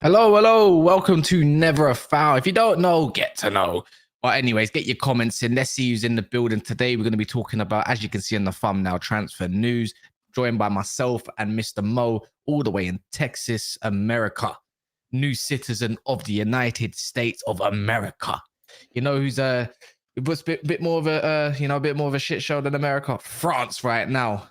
Hello, welcome to Never a Foul. If you don't know, get to know. But anyways, get your comments in. Let's see who's in the building. Today, we're going to be talking about, as you can see on the thumbnail, transfer news, joined by myself and Mr. Mo, all the way in Texas, America. New citizen of the United States of America. You know who's it was a bit more of a shit show than America? France right now.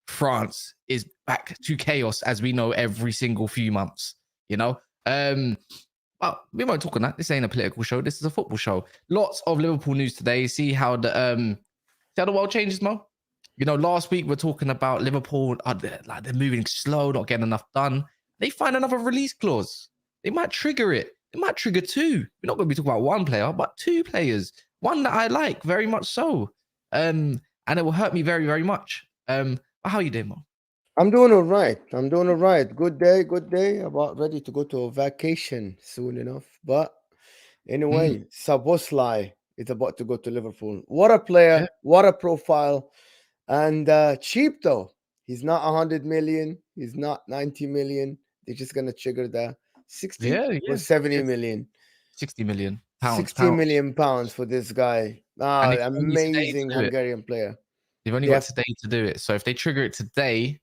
France is back to chaos, as we know, every single few months. You know, but we won't talk on that. This ain't a political show. This is a football show. Lots of Liverpool news today. See how the world changes, Mo. You know, last week we're talking about Liverpool. They're moving slow, not getting enough done. They find another release clause. They might trigger it. It might trigger two. We're not going to be talking about one player, but two players. One that I like very much so. And it will hurt me very, very much. How are you doing, Mo? I'm doing all right. Good day. About ready to go to a vacation soon enough. But anyway, Szoboszlai is about to go to Liverpool. What a player. What a profile. And cheap, though. He's not 100 million. He's not 90 million. They're just going to trigger the 60 or 70 million. 60 million pounds. 60 million pounds for this guy. Amazing Hungarian player. They've only got today to do it. So if they trigger it today,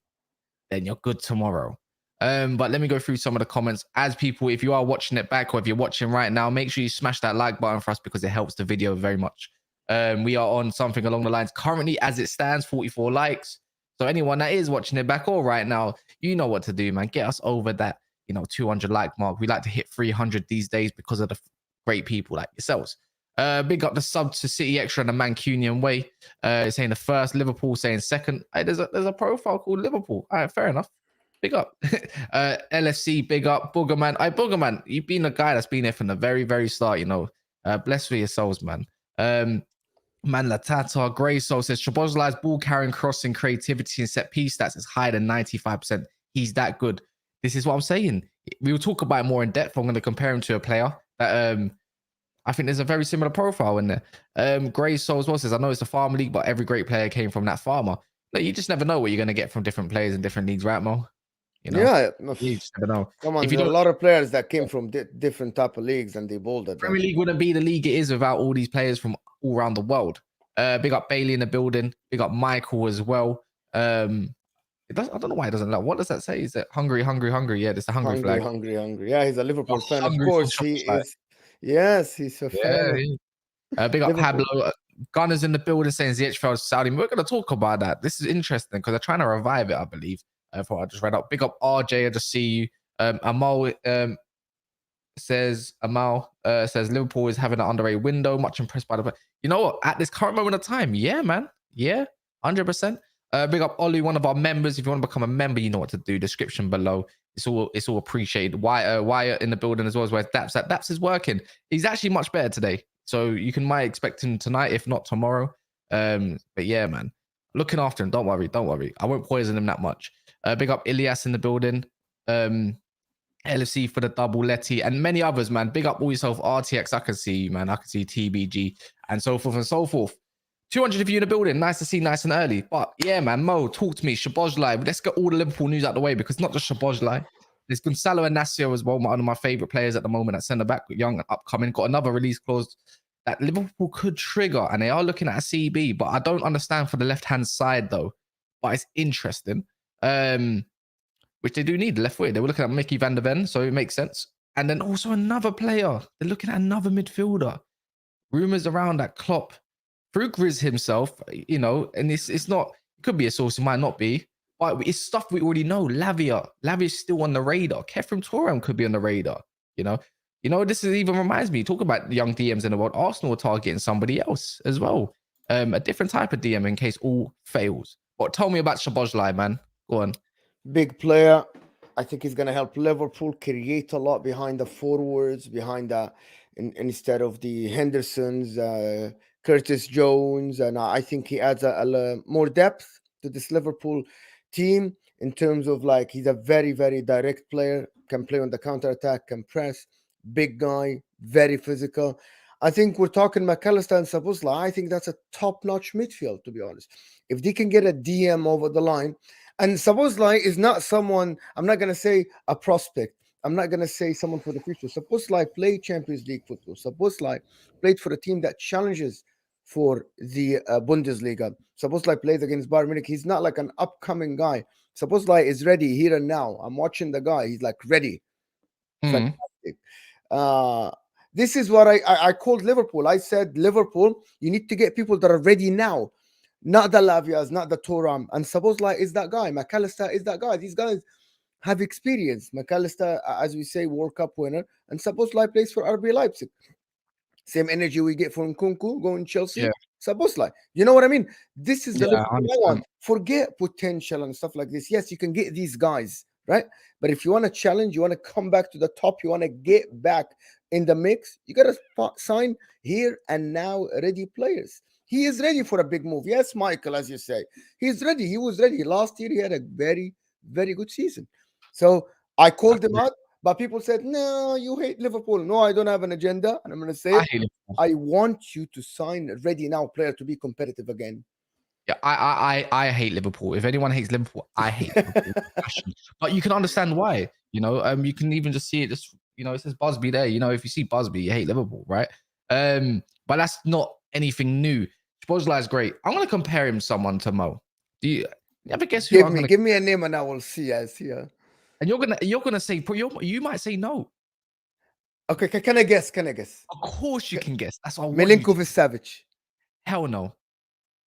then you're good tomorrow. But let me go through some of the comments. As people, if you are watching it back or if you're watching right now, make sure you smash that like button for us because it helps the video very much. We are on something along the lines currently as it stands, 44 likes. So anyone that is watching it back or right now, you know what to do, man. Get us over that, 200 like mark. We like to hit 300 these days because of the great people like yourselves. Big up the sub to City Extra in the Mancunian way. Saying the first, Liverpool saying second. Hey, there's a profile called Liverpool. All right, fair enough. Big up. LFC, big up. Boogerman. Boogerman, you've been a guy that's been there from the very, very start, Bless for your souls, man. Man Latata, Grey Soul says Szoboszlai's ball carrying, crossing, creativity, and set piece stats is higher than 95%. He's that good. This is what I'm saying. We will talk about it more in depth. I'm going to compare him to a player that I think there's a very similar profile in there. Grey Soul as well says, I know it's a farmer league, but every great player came from that farmer. Like, you just never know what you're going to get from different players in different leagues, right, Mo? Yeah. You just never know. Come on, there are a lot of players that came from different type of leagues and they bowled at Premier League wouldn't be the league it is without all these players from all around the world. Big up Bailey in the building. Big up Michael as well. I don't know why it doesn't look. What does that say? Is it hungry? Yeah, it's a hungry flag. Hungry. Yeah, he's a Liverpool fan. Of course, he is. Yes, he's a fan. Big up Pablo. Gunners in the building saying Ziyech fell to Saudi. We're going to talk about that. This is interesting because they're trying to revive it, I believe. I just read up. Big up RJ. I just see you. Amal says Liverpool is having an underrated window. Much impressed by the. You know what? At this current moment of time, yeah, man. Yeah, 100%. Big up Ollie, one of our members. If you want to become a member, you know what to do. Description below. It's all appreciated. Wyatt in the building as well as Daps. That Daps is working. He's actually much better today. So you might expect him tonight, if not tomorrow. But yeah, man. Looking after him. Don't worry. I won't poison him that much. Big up Ilias in the building. LFC for the double Letty and many others, man. Big up all yourself. RTX, I can see you, man. I can see TBG and so forth and so forth. 200 of you in the building. Nice to see, nice and early. But yeah, man, Mo, talk to me. Szoboszlai. Let's get all the Liverpool news out the way because not just Szoboszlai. There's Gonzalo Inacio as well, one of my favorite players at the moment at centre back, young and upcoming. Got another release clause that Liverpool could trigger, and they are looking at a CB. But I don't understand for the left-hand side though. But it's interesting, which they do need the left foot. They were looking at Mickey van der Ven, so it makes sense. And then also another player. They're looking at another midfielder. Rumors around that Klopp. Frugriz himself, and it's not, it could be a source, it might not be, but it's stuff we already know. Lavia is still on the radar. Kefrim Turam could be on the radar. This even reminds me, talk about young DMs in the world. Arsenal are targeting somebody else as well. A different type of DM in case all fails. But tell me about Szoboszlai, man. Go on. Big player. I think he's going to help Liverpool create a lot behind the forwards, instead of the Hendersons, Curtis Jones, and I think he adds a more depth to this Liverpool team in terms of like he's a very, very direct player, can play on the counter attack, can press, big guy, very physical. I think we're talking McAllister and Szoboszlai. I think that's a top-notch midfield, to be honest. If they can get a DM over the line, and Szoboszlai is not someone, I'm not going to say a prospect. I'm not going to say someone for the future. Szoboszlai played Champions League football. Szoboszlai played for a team that challenges for the Bundesliga. Szoboszlai plays against Bayern Munich. He's not like an upcoming guy. Szoboszlai is ready here and now. I'm watching the guy. He's like ready. Fantastic. This is what I called Liverpool. I said, Liverpool, you need to get people that are ready now. Not the Lavias, not the Thuram. And Szoboszlai is that guy. McAllister is that guy. These guys have experience. McAllister, as we say, World Cup winner. And Szoboszlai plays for RB Leipzig. Same energy we get from Nkunku going Chelsea. Yeah. Szoboszlai. You know what I mean? This is the Yeah, Liverpool I want. Forget potential and stuff like this. Yes, you can get these guys, right? But if you want to challenge, you want to come back to the top, you want to get back in the mix, you got to sign here and now ready players. He is ready for a big move. Yes, Michael, as you say, he's ready. He was ready. Last year, he had a very, very good season. So I called him out, but people said, no, you hate Liverpool. No, I don't have an agenda. And I'm going to say, I want you to sign a ready now player to be competitive again. Yeah, I hate Liverpool. If anyone hates Liverpool, I hate Liverpool. But you can understand why. You know, you can even just see it. Just it says Busby there. You know, if you see Busby, you hate Liverpool, right? But that's not anything new. Szoboszlai is great. I'm gonna compare him someone to Mo. Do you ever guess who? Give me a name and I will see. I see. And you're gonna say you might say no. Okay, can I guess? Of course you can guess. That's all. Milinkovic-Savic. Hell no.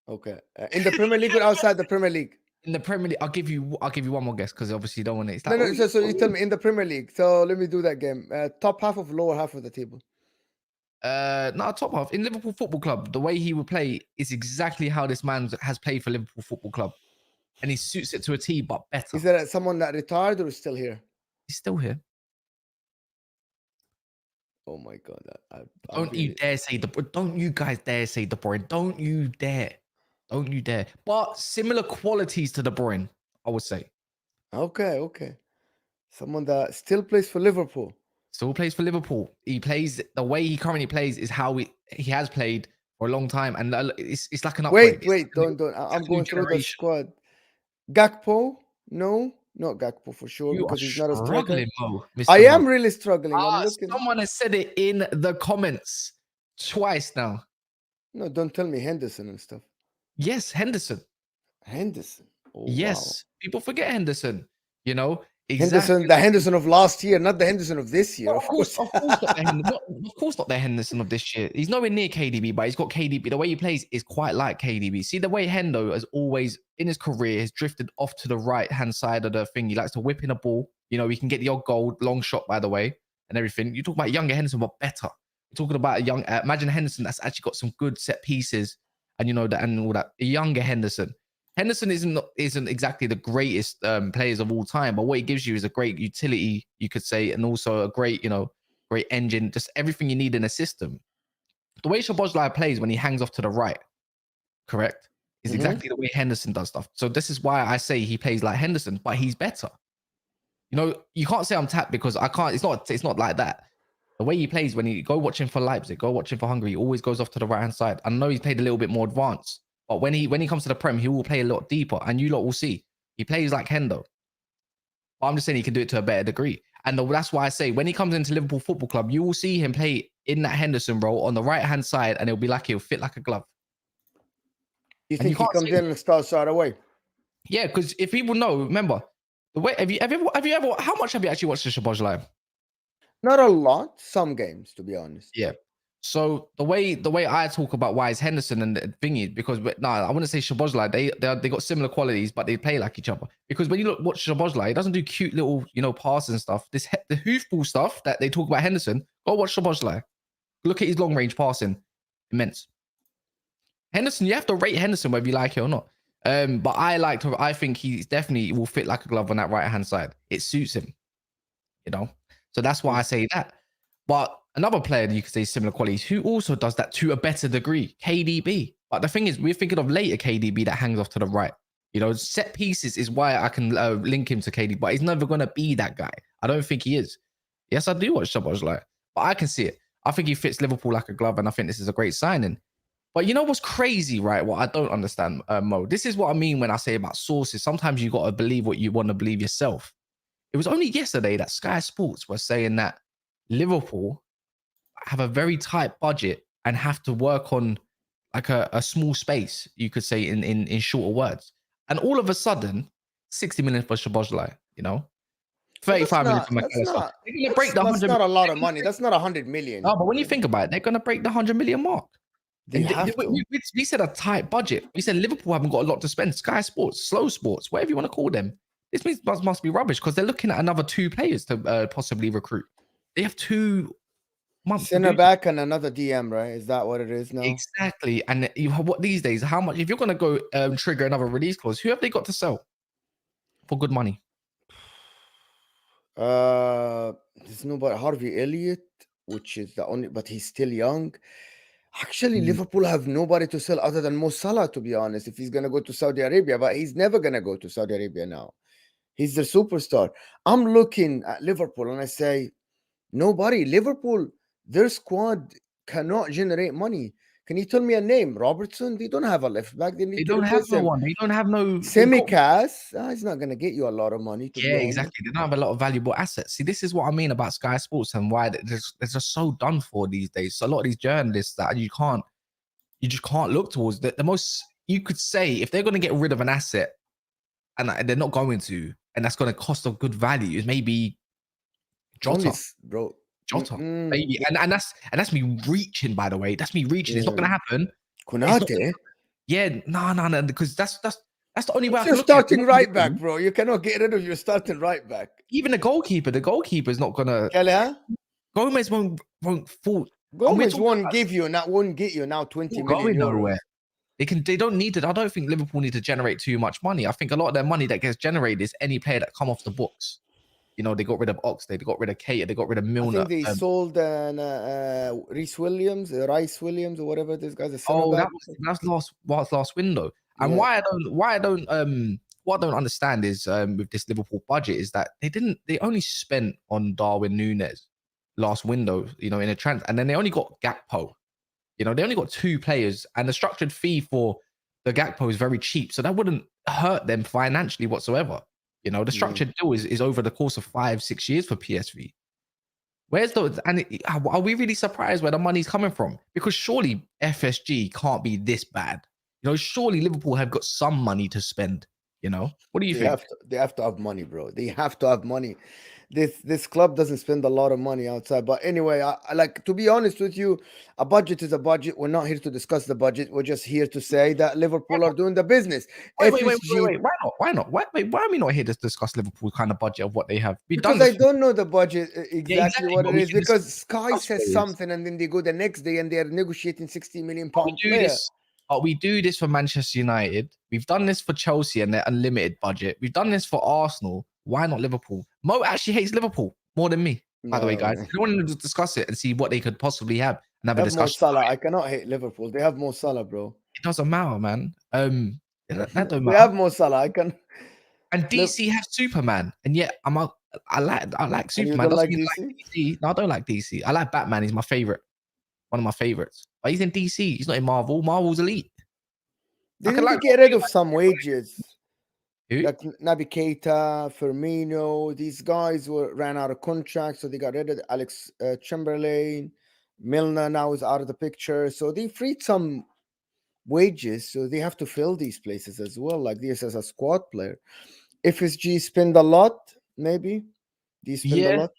Okay. In the Premier League or outside the Premier League? In the Premier League, I'll give you one more guess because obviously you don't want it. Like, no. So you tell me in the Premier League. So let me do that game. Top half of lower half of the table. No, top half. In Liverpool Football Club, the way he would play is exactly how this man has played for Liverpool Football Club, and he suits it to a T, but better. Is there someone that retired or is still here? He's still here. Oh my god! Don't you dare say De Bruyne. Don't you guys dare say De Bruyne. Don't you dare. Don't you dare. But similar qualities to De Bruyne, I would say. Okay. Someone that still plays for Liverpool. Still plays for Liverpool. He plays the way he currently plays is how he has played for a long time, and it's like an upgrade. Wait, don't. I'm going through the squad. Gakpo? No, not Gakpo for sure because he's not a striker. I am really struggling. I'm looking. Someone has said it in the comments twice now. No, don't tell me Henderson and stuff. Yes, Henderson. Oh, yes, wow. People forget Henderson. You know, exactly. The Henderson of last year, not the Henderson of this year. Of course not the Henderson of this year. He's nowhere near KDB, but he's got KDB. The way he plays is quite like KDB. See, the way Hendo has always, in his career, has drifted off to the right-hand side of the thing. He likes to whip in a ball. You know, he can get the odd goal, long shot, by the way, and everything. You talk about younger Henderson, but better. You're talking about a young, imagine Henderson that's actually got some good set pieces, and and all that. A younger Henderson. Henderson isn't exactly the greatest players of all time, but what he gives you is a great utility, you could say, and also a great, great engine, just everything you need in a system. The way Szoboszlai plays when he hangs off to the right, correct, is exactly the way Henderson does stuff. So this is why I say he plays like Henderson, but he's better. You can't say I'm tapped because I can't. It's not like that. The way he plays when you go watching for Leipzig, go watching for Hungary, he always goes off to the right hand side. I know he's played a little bit more advanced. But when he comes to the Prem, he will play a lot deeper, and you lot will see he plays like Hendo. But I'm just saying he can do it to a better degree, and that's why I say when he comes into Liverpool Football Club, you will see him play in that Henderson role on the right hand side, and it'll be like he'll fit like a glove. You think he comes in and starts right away? Yeah, because if people know, remember the way. Have you ever? How much have you actually watched the Szoboszlai? Not a lot. Some games, to be honest. Yeah. So the way I talk about why is Henderson and thingy, because I wouldn't say Szoboszlai. They got similar qualities, but they play like each other. Because when you watch Szoboszlai, he doesn't do cute little passes and stuff. The hoofball stuff that they talk about Henderson. Go watch Szoboszlai. Look at his long range passing, immense. Henderson, you have to rate Henderson whether you like it or not. But I think he definitely will fit like a glove on that right hand side. It suits him, So that's why I say that. But another player that you could say similar qualities who also does that to a better degree, KDB. But the thing is, we're thinking of later KDB that hangs off to the right. You know, set pieces is why I can link him to KDB, but he's never going to be that guy. I don't think he is. Yes, I do watch Szoboszlai, but I can see it. I think he fits Liverpool like a glove, and I think this is a great signing. But you know what's crazy, right? What I don't understand, Mo, this is what I mean when I say about sources. Sometimes you got to believe what you want to believe yourself. It was only yesterday that Sky Sports was saying that Liverpool have a very tight budget and have to work on like a small space, you could say in shorter words. And all of a sudden, 60 million for Szoboszlai, you know, 35 million for McAllister. They're going to break the 100 million. That's not a lot of money. That's not 100 million. No, but when you think about it, they're going to break the 100 million mark. They have to. We said a tight budget. We said Liverpool haven't got a lot to spend. Sky Sports, Slow Sports, whatever you want to call them. This means must be rubbish because they're looking at another 2 players to possibly recruit. They have 2 months. Center back and another DM, right? Is that what it is now? Exactly. And you have what these days? How much? If you're going to go trigger another release clause, who have they got to sell for good money? There's nobody. Harvey Elliott, which is the only, but he's still young. Actually, Liverpool have nobody to sell other than Mo Salah, to be honest, if he's going to go to Saudi Arabia. But he's never going to go to Saudi Arabia now. He's the superstar. I'm looking at Liverpool and I say, nobody. Liverpool, their squad cannot generate money. Can you tell me a name? Robertson? They don't have a left back. They don't have no one. They don't have no Tsimikas. He's not going to get you a lot of money. Yeah, exactly. They don't have a lot of valuable assets. See, this is what I mean about Sky Sports and why they're just so done for these days. So a lot of these journalists that you just can't look towards. The most you could say if they're going to get rid of an asset, and they're not going to, and that's going to cost a good value, is maybe Jota, bro. Jota, maybe, and that's me reaching. By the way, that's me reaching. It's not going to happen. Konate. Yeah, no, because that's the only way. You're starting right back, bro. You cannot get rid of your starting right back. Even the goalkeeper is not gonna. Gomez won't fall. Gomez won't get you now 20 million euros. They don't need to. I don't think Liverpool need to generate too much money. I think a lot of their money that gets generated is any player that come off the books. You know, they got rid of Oxlade, they got rid of Cater, they got rid of Milner. I think they sold Rice Williams, or whatever this guy's. That's last window. And what I don't understand is with this Liverpool budget is that they only spent on Darwin Núñez last window, you know, in a transfer, and then they only got Gakpo. You know, they only got 2 players, and the structured fee for the Gakpo is very cheap, so that wouldn't hurt them financially whatsoever. You know, the structured deal is over the course of 5-6 years for PSV. Are we really surprised where the money's coming from? Because surely FSG can't be this bad. You know, surely Liverpool have got some money to spend. You know, what do you think? They have to have money, bro. They have to have money. This club doesn't spend a lot of money outside. But anyway, I like to be honest with you, a budget is a budget. We're not here to discuss the budget. We're just here to say that Liverpool are doing the business. Wait. Why not? Why are we not here to discuss Liverpool kind of budget of what they have? Because I don't know the budget exactly what it is. Because Sky says something and then they go the next day and they're negotiating £60 million player. We do this for Manchester United. We've done this for Chelsea and their unlimited budget. We've done this for Arsenal. Why not Liverpool? Mo actually hates Liverpool more than me, by the way, guys. I wanted to discuss it and see what they could possibly have and have a discussion. Mo Salah. I cannot hate Liverpool. They have Mo Salah, bro. It doesn't matter, man. That don't matter. They have Mo Salah. I can. And DC has Superman, and yet I like Superman. You don't like DC? No, I don't like DC. I like Batman. He's my favorite, one of my favorites. But he's in DC. He's not in Marvel. Marvel's elite. They need to get rid of some wages. Who? Like Naby Keita, Firmino, these guys ran out of contract, so they got rid of Alex Chamberlain. Milner now is out of the picture, so they freed some wages, so they have to fill these places as well, like this as a squad player. FSG spend a lot, maybe. They spend a lot.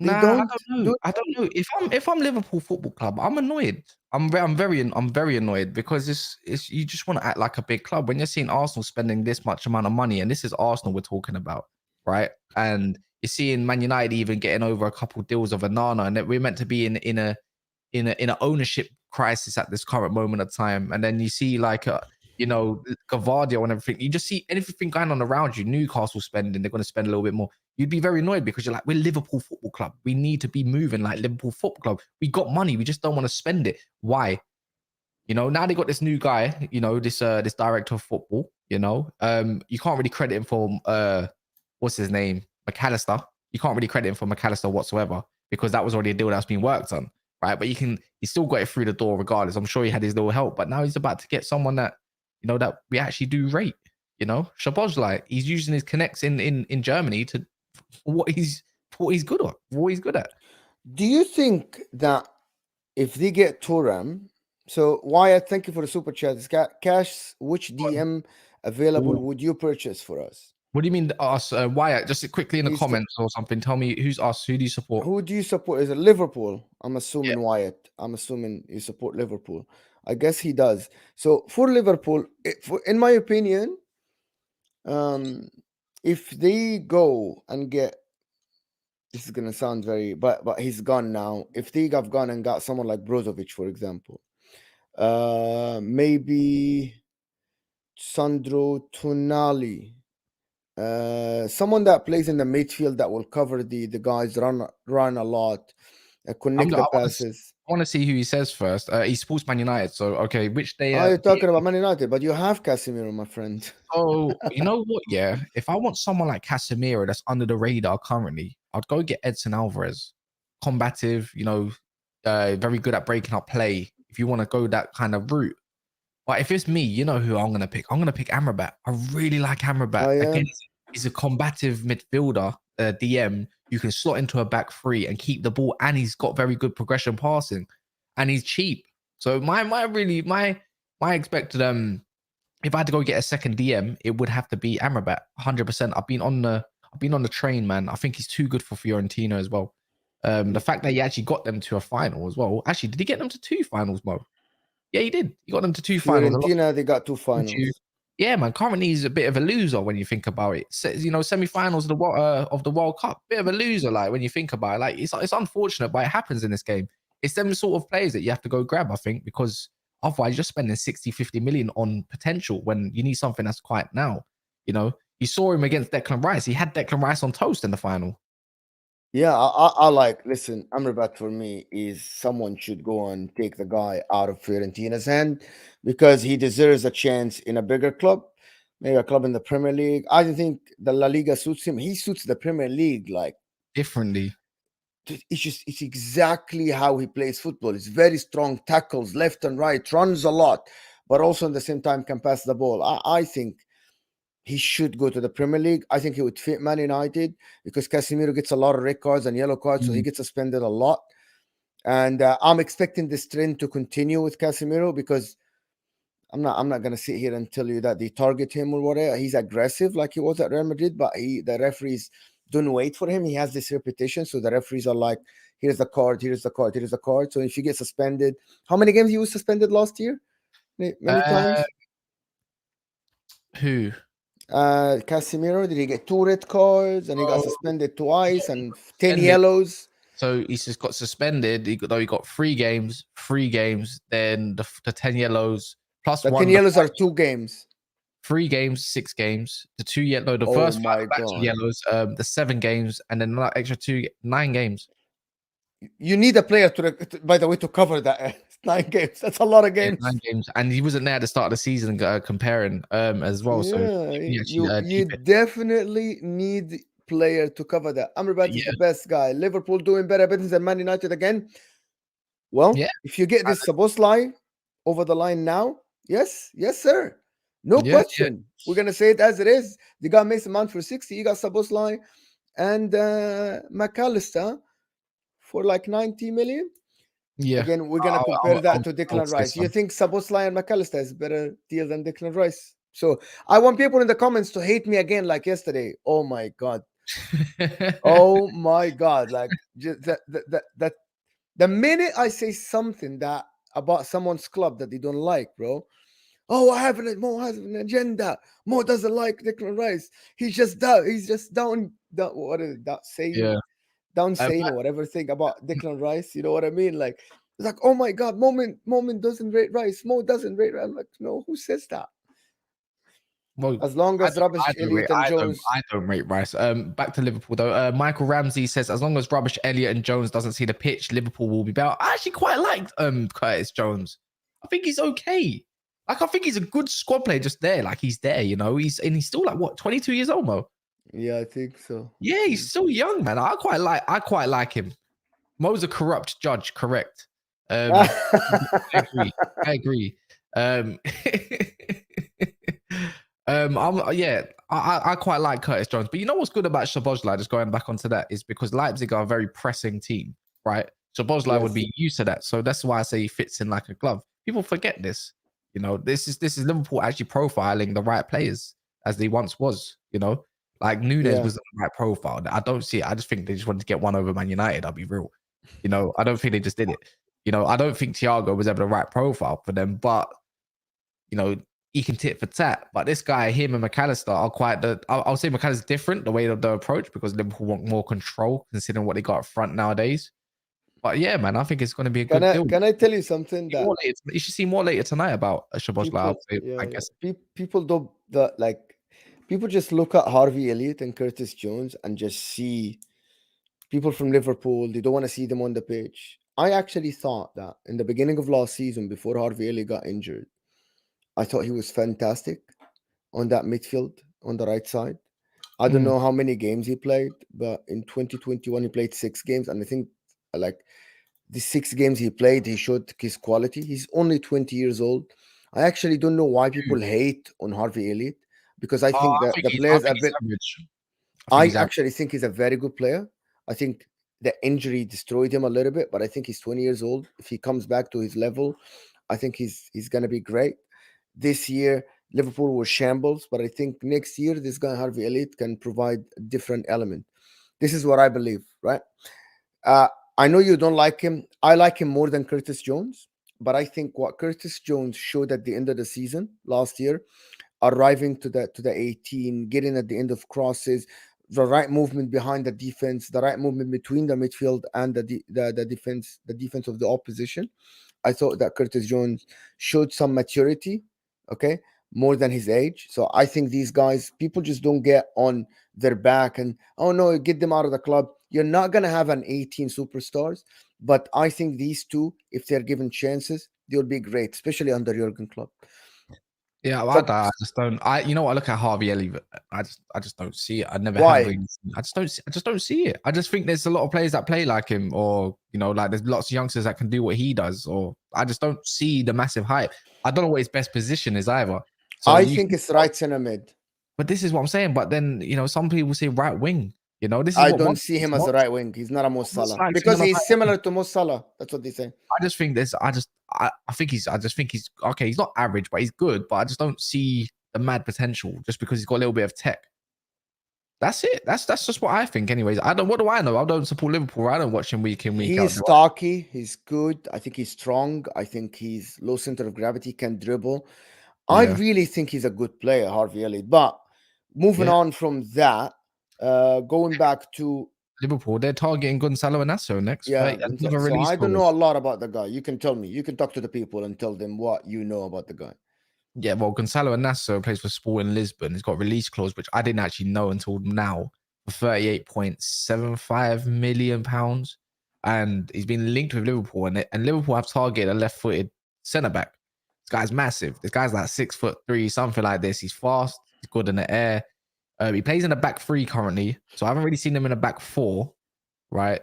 I don't know. If I'm Liverpool Football Club, I'm annoyed. I'm very annoyed because it's you just want to act like a big club when you're seeing Arsenal spending this much amount of money, and this is Arsenal we're talking about, right? And you're seeing Man United even getting over a couple deals of Onana, and that we're meant to be in an ownership crisis at this current moment of time. And then you see like Gavardio and everything. You just see anything going on around you. Newcastle spending, they're going to spend a little bit more. you'd be very annoyed because you're like, we're Liverpool Football Club. We need to be moving like Liverpool Football Club. We got money. We just don't want to spend it. Why? You know, now they got this new guy, you know, this director of football, you know. You can't really credit him for what's his name? McAllister. You can't really credit him for McAllister whatsoever because that was already a deal that's been worked on, right? But he still got it through the door regardless. I'm sure he had his little help, but now he's about to get someone that, you know, that we actually do rate, you know. Szoboszlai, he's using his connects in Germany to what he's good at, what he's good at. Do you think that if they get Turam, so Wyatt, thank you for the super chat. It's got cash. Which DM available would you purchase for us? What do you mean us? Wyatt, just quickly in the He's comments or something. Tell me who's us. Who do you support? Who do you support? Is it Liverpool? I'm assuming Wyatt. I'm assuming you support Liverpool. I guess he does. So for Liverpool, in my opinion, if they go and get, this is gonna sound very, but he's gone now. If they have gone and got someone like Brozovic, for example, maybe Sandro Tonali, someone that plays in the midfield that will cover the guys, run a lot, connect the passes. I want to see who he says first. He supports Man United, so okay. Which day? You're talking about Man United, but you have Casemiro, my friend. Oh, you know what? Yeah, if I want someone like Casemiro that's under the radar currently, I'd go get Edson Alvarez, combative. You know, very good at breaking up play. If you want to go that kind of route. But if it's me, you know who I'm gonna pick. I'm gonna pick Amrabat. I really like Amrabat. Again, he's a combative midfielder, DM. You can slot into a back three and keep the ball, and he's got very good progression passing, and he's cheap. So my expected if I had to go get a second DM, it would have to be Amrabat, 100%. I've been on the train, man. I think he's too good for Fiorentina as well. The fact that he actually got them to a final as well. Actually, did he get them to 2 finals, Mo? Yeah, he did. He got them to 2 finals. Fiorentina, they got 2 finals. Yeah, man. Currently, he's a bit of a loser when you think about it. You know, semi-finals of the World Cup, bit of a loser. Like when you think about it, like it's unfortunate, but it happens in this game. It's them sort of players that you have to go grab, I think, because otherwise you're spending 60, 50 million on potential when you need something that's quite now. You know, you saw him against Declan Rice. He had Declan Rice on toast in the final. Yeah, I like, listen, Amrabat for me is someone should go and take the guy out of Fiorentina's hand because he deserves a chance in a bigger club, maybe a club in the Premier League. I don't think the La Liga suits him. He suits the Premier League like differently. It's exactly how he plays football. It's very strong, tackles left and right, runs a lot, but also at the same time can pass the ball. I think he should go to the Premier League. I think he would fit Man United because Casemiro gets a lot of red cards and yellow cards, so he gets suspended a lot. And I'm expecting this trend to continue with Casemiro because I'm not going to sit here and tell you that they target him or whatever. He's aggressive like he was at Real Madrid, but the referees don't wait for him. He has this reputation, so the referees are like, here's the card, here's the card, here's the card. So if you get suspended, how many games he was suspended last year? Many times? Who? Casemiro, did he get 2 red cards and he got suspended twice and 10 yellows? So he's just got suspended. He got 3 games, then the 10 yellows plus the 10 yellows are 2 games. 3 games, 6 games. The 2 yellow, the first 5 yellows, the 7 games, and then another extra 2, 9 games. You need a player by the way, to cover that 9 games. That's a lot of games. Yeah, 9 games, and he wasn't there at the start of the season comparing as well. Yeah, so you definitely need player to cover that. Amrabat is the best guy. Liverpool doing better business than Man United again. Well, if you get this Szoboszlai over the line now, yes, sir. No question. We're gonna say it as it is. They got Mason Mount for 60. You got Szoboszlai and McAllister for like 90 million. Yeah. Again, we're gonna compare that to Declan Rice. You think Szoboszlai and McAllister is better deal than Declan Rice? So I want people in the comments to hate me again like yesterday. Oh my god. Oh my god. Like just that the minute I say something that about someone's club that they don't like, bro. Oh, Mo has an agenda. Mo doesn't like Declan Rice. He's just down. What is that saying? Yeah. Down saying or whatever thing about Declan Rice. You know what I mean? Like it's like, oh my god, Moment doesn't rate Rice. Mo doesn't rate Rice. I'm like, no, who says that? Well, As long as Rubbish, Elliot, and Jones. I don't rate Rice. Back to Liverpool though. Michael Ramsey says as long as Rubbish, Elliot, and Jones doesn't see the pitch, Liverpool will be better. I actually quite liked Curtis Jones. I think he's okay. Like I think he's a good squad player, just there. Like he's there, you know. He's still like what 22 years old, Mo. Yeah, I think so. Yeah, he's still young, man. I quite like him. Mo's a corrupt judge, correct? I agree. I quite like Curtis Jones, but you know what's good about Szoboszlai, just going back onto that, is because Leipzig are a very pressing team, right? Szoboszlai would be used to that, so that's why I say he fits in like a glove. People forget this, you know. This is Liverpool actually profiling the right players as they once was, you know. Like Nunes was the right profile. I don't see it. I just think they just wanted to get one over Man United. I'll be real, you know. I don't think they just did it. You know, I don't think Thiago was ever the right profile for them, but you know, he can tit for tat. But this guy, him and McAllister are quite I'll say McAllister's different, the way of the approach, because Liverpool want more control considering what they got up front nowadays. But yeah, man, I think it's going to be a good deal. Can I tell you something? You should see more later tonight about Szoboszlai. I guess people don't people just look at Harvey Elliott and Curtis Jones and just see people from Liverpool. They don't want to see them on the pitch. I actually thought that in the beginning of last season, before Harvey Elliott got injured, I thought he was fantastic on that midfield on the right side. I don't know how many games he played, but in 2021 he played 6 games, and I think like the 6 games he played, he showed his quality. He's only 20 years old. I actually don't know why people hate on Harvey Elliott, because I think that the players are very average. I actually think he's a very good player. I think the injury destroyed him a little bit, but I think he's 20 years old. If he comes back to his level, I think he's going to be great. This year, Liverpool was shambles, but I think next year, this guy, Harvey Elliott, can provide a different element. This is what I believe, right? I know you don't like him. I like him more than Curtis Jones, but I think what Curtis Jones showed at the end of the season last year, arriving to the 18, getting at the end of crosses, the right movement behind the defense, the right movement between the midfield and the defense of the opposition. I thought that Curtis Jones showed some maturity, okay, more than his age. So I think these guys, people just don't get on their back and, oh no, get them out of the club. You're not going to have an 18 superstars, but I think these two, if they're given chances, they'll be great, especially under Jurgen Klopp. Yeah, I just don't. You know what? I look at Harvey Elliott. I just don't see it. I never Why? have. I just don't see it. I just think there's a lot of players that play like him, or you know, like there's lots of youngsters that can do what he does. Or I just don't see the massive hype. I don't know what his best position is either. So I think it's right center mid. But this is what I'm saying. But then you know, some people say right wing. You know, this is I don't see him as a right wing. He's not a Mo Salah because he's similar to Mo Salah. That's what they say. I just think this. I just think he's okay. He's not average, but he's good. But I just don't see the mad potential just because he's got a little bit of tech. That's it. That's just what I think. Anyways, what do I know? I don't support Liverpool. I don't watch him week in, week out. He's stocky. He's good. I think he's strong. I think he's low center of gravity, can dribble. Yeah. I really think he's a good player, Harvey Elliott. But moving on from that, going back to Liverpool, they're targeting Gonzalo Inacio next. Yeah, so I don't know a lot about the guy. You can tell me. You can talk to the people and tell them what you know about the guy. Yeah, well, Gonzalo Inacio plays for Sporting Lisbon. He's got a release clause, which I didn't actually know until now, for £38.75 million. And he's been linked with Liverpool, and Liverpool have targeted a left-footed centre-back. This guy's massive. This guy's like 6'3", something like this. He's fast. He's good in the air. He plays in the back 3 currently, so I haven't really seen him in a back 4, right?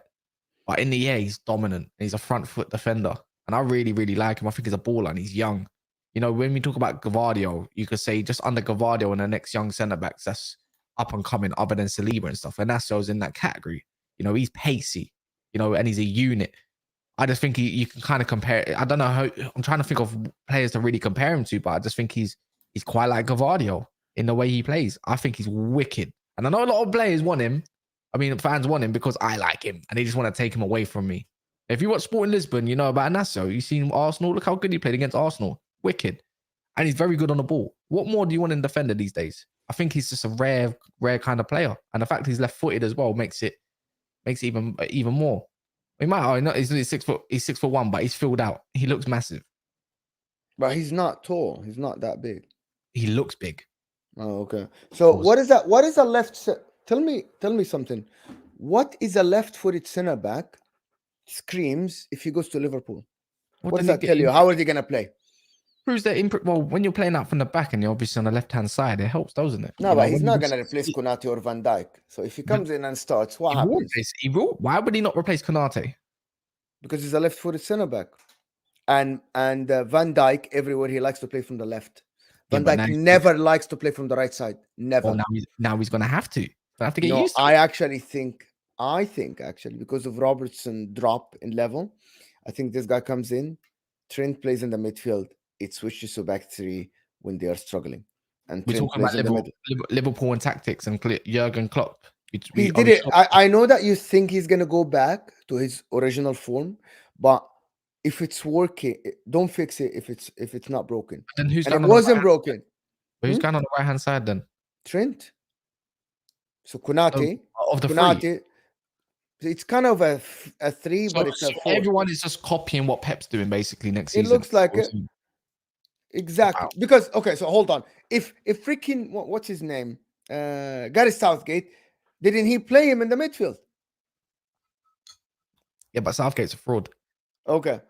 But in the air, he's dominant. He's a front foot defender, and I really, really like him. I think he's a baller, and he's young. You know, when we talk about Gavardio, you could say just under Gavardio and the next young centre backs that's up and coming, other than Saliba and stuff. And Inacio's in that category. You know, he's pacey. You know, and he's a unit. I just think you can kind of compare. I don't know how. I'm trying to think of players to really compare him to, but I just think he's quite like Gavardio in the way he plays. I think he's wicked. And I know a lot of players want him. I mean, fans want him because I like him and they just want to take him away from me. If you watch Sporting Lisbon, you know about Inacio. You've seen Arsenal. Look how good he played against Arsenal. Wicked. And he's very good on the ball. What more do you want in defender these days? I think he's just a rare kind of player. And the fact he's left-footed as well makes it even more. He might, he's 6'1", but he's filled out. He looks massive. But he's not tall. He's not that big. He looks big. Oh, okay. So Pause. what is that? What is a left? Tell me something. What is a left-footed center back screams if he goes to Liverpool? Well, What does then that tell you? How are they gonna play? proves that imprint. Well, when you're playing out from the back and you're obviously on the left hand side, it helps, doesn't it? No, You know, but he's when not you gonna replace Konate or Van Dijk. So if he but comes in and starts, what he will happens? replace. He will. Why would he not replace Konate? Because he's a left-footed center back, and Van Dijk everywhere he likes to play from the left. Yeah, Van but now Dijk never likes to play from the right side. Never. well, now he's gonna have to. Gonna have to get No, used to I it. actually think actually because of Robertson drop in level, I think this guy comes in, Trent plays in the midfield, it switches to back three when they are struggling, and We're Trent talking about plays in the middle. Liverpool and tactics and Jurgen Klopp. He Are did we it. sure? I know that you think he's gonna go back to his original form, but if it's working, don't fix it if it's not broken. Then who's And it going on the right wasn't hand? broken. Who's Hmm? going on the right hand side then? Trent. So So, of the three. Konate. It's kind of a three, but it's a So four. everyone is just copying what Pep's doing basically next It season. looks like it. Exactly. Wow. Because okay, so hold on. If freaking what's his name? Gary Southgate, didn't he play him in the midfield? Yeah, but Southgate's a fraud. Okay.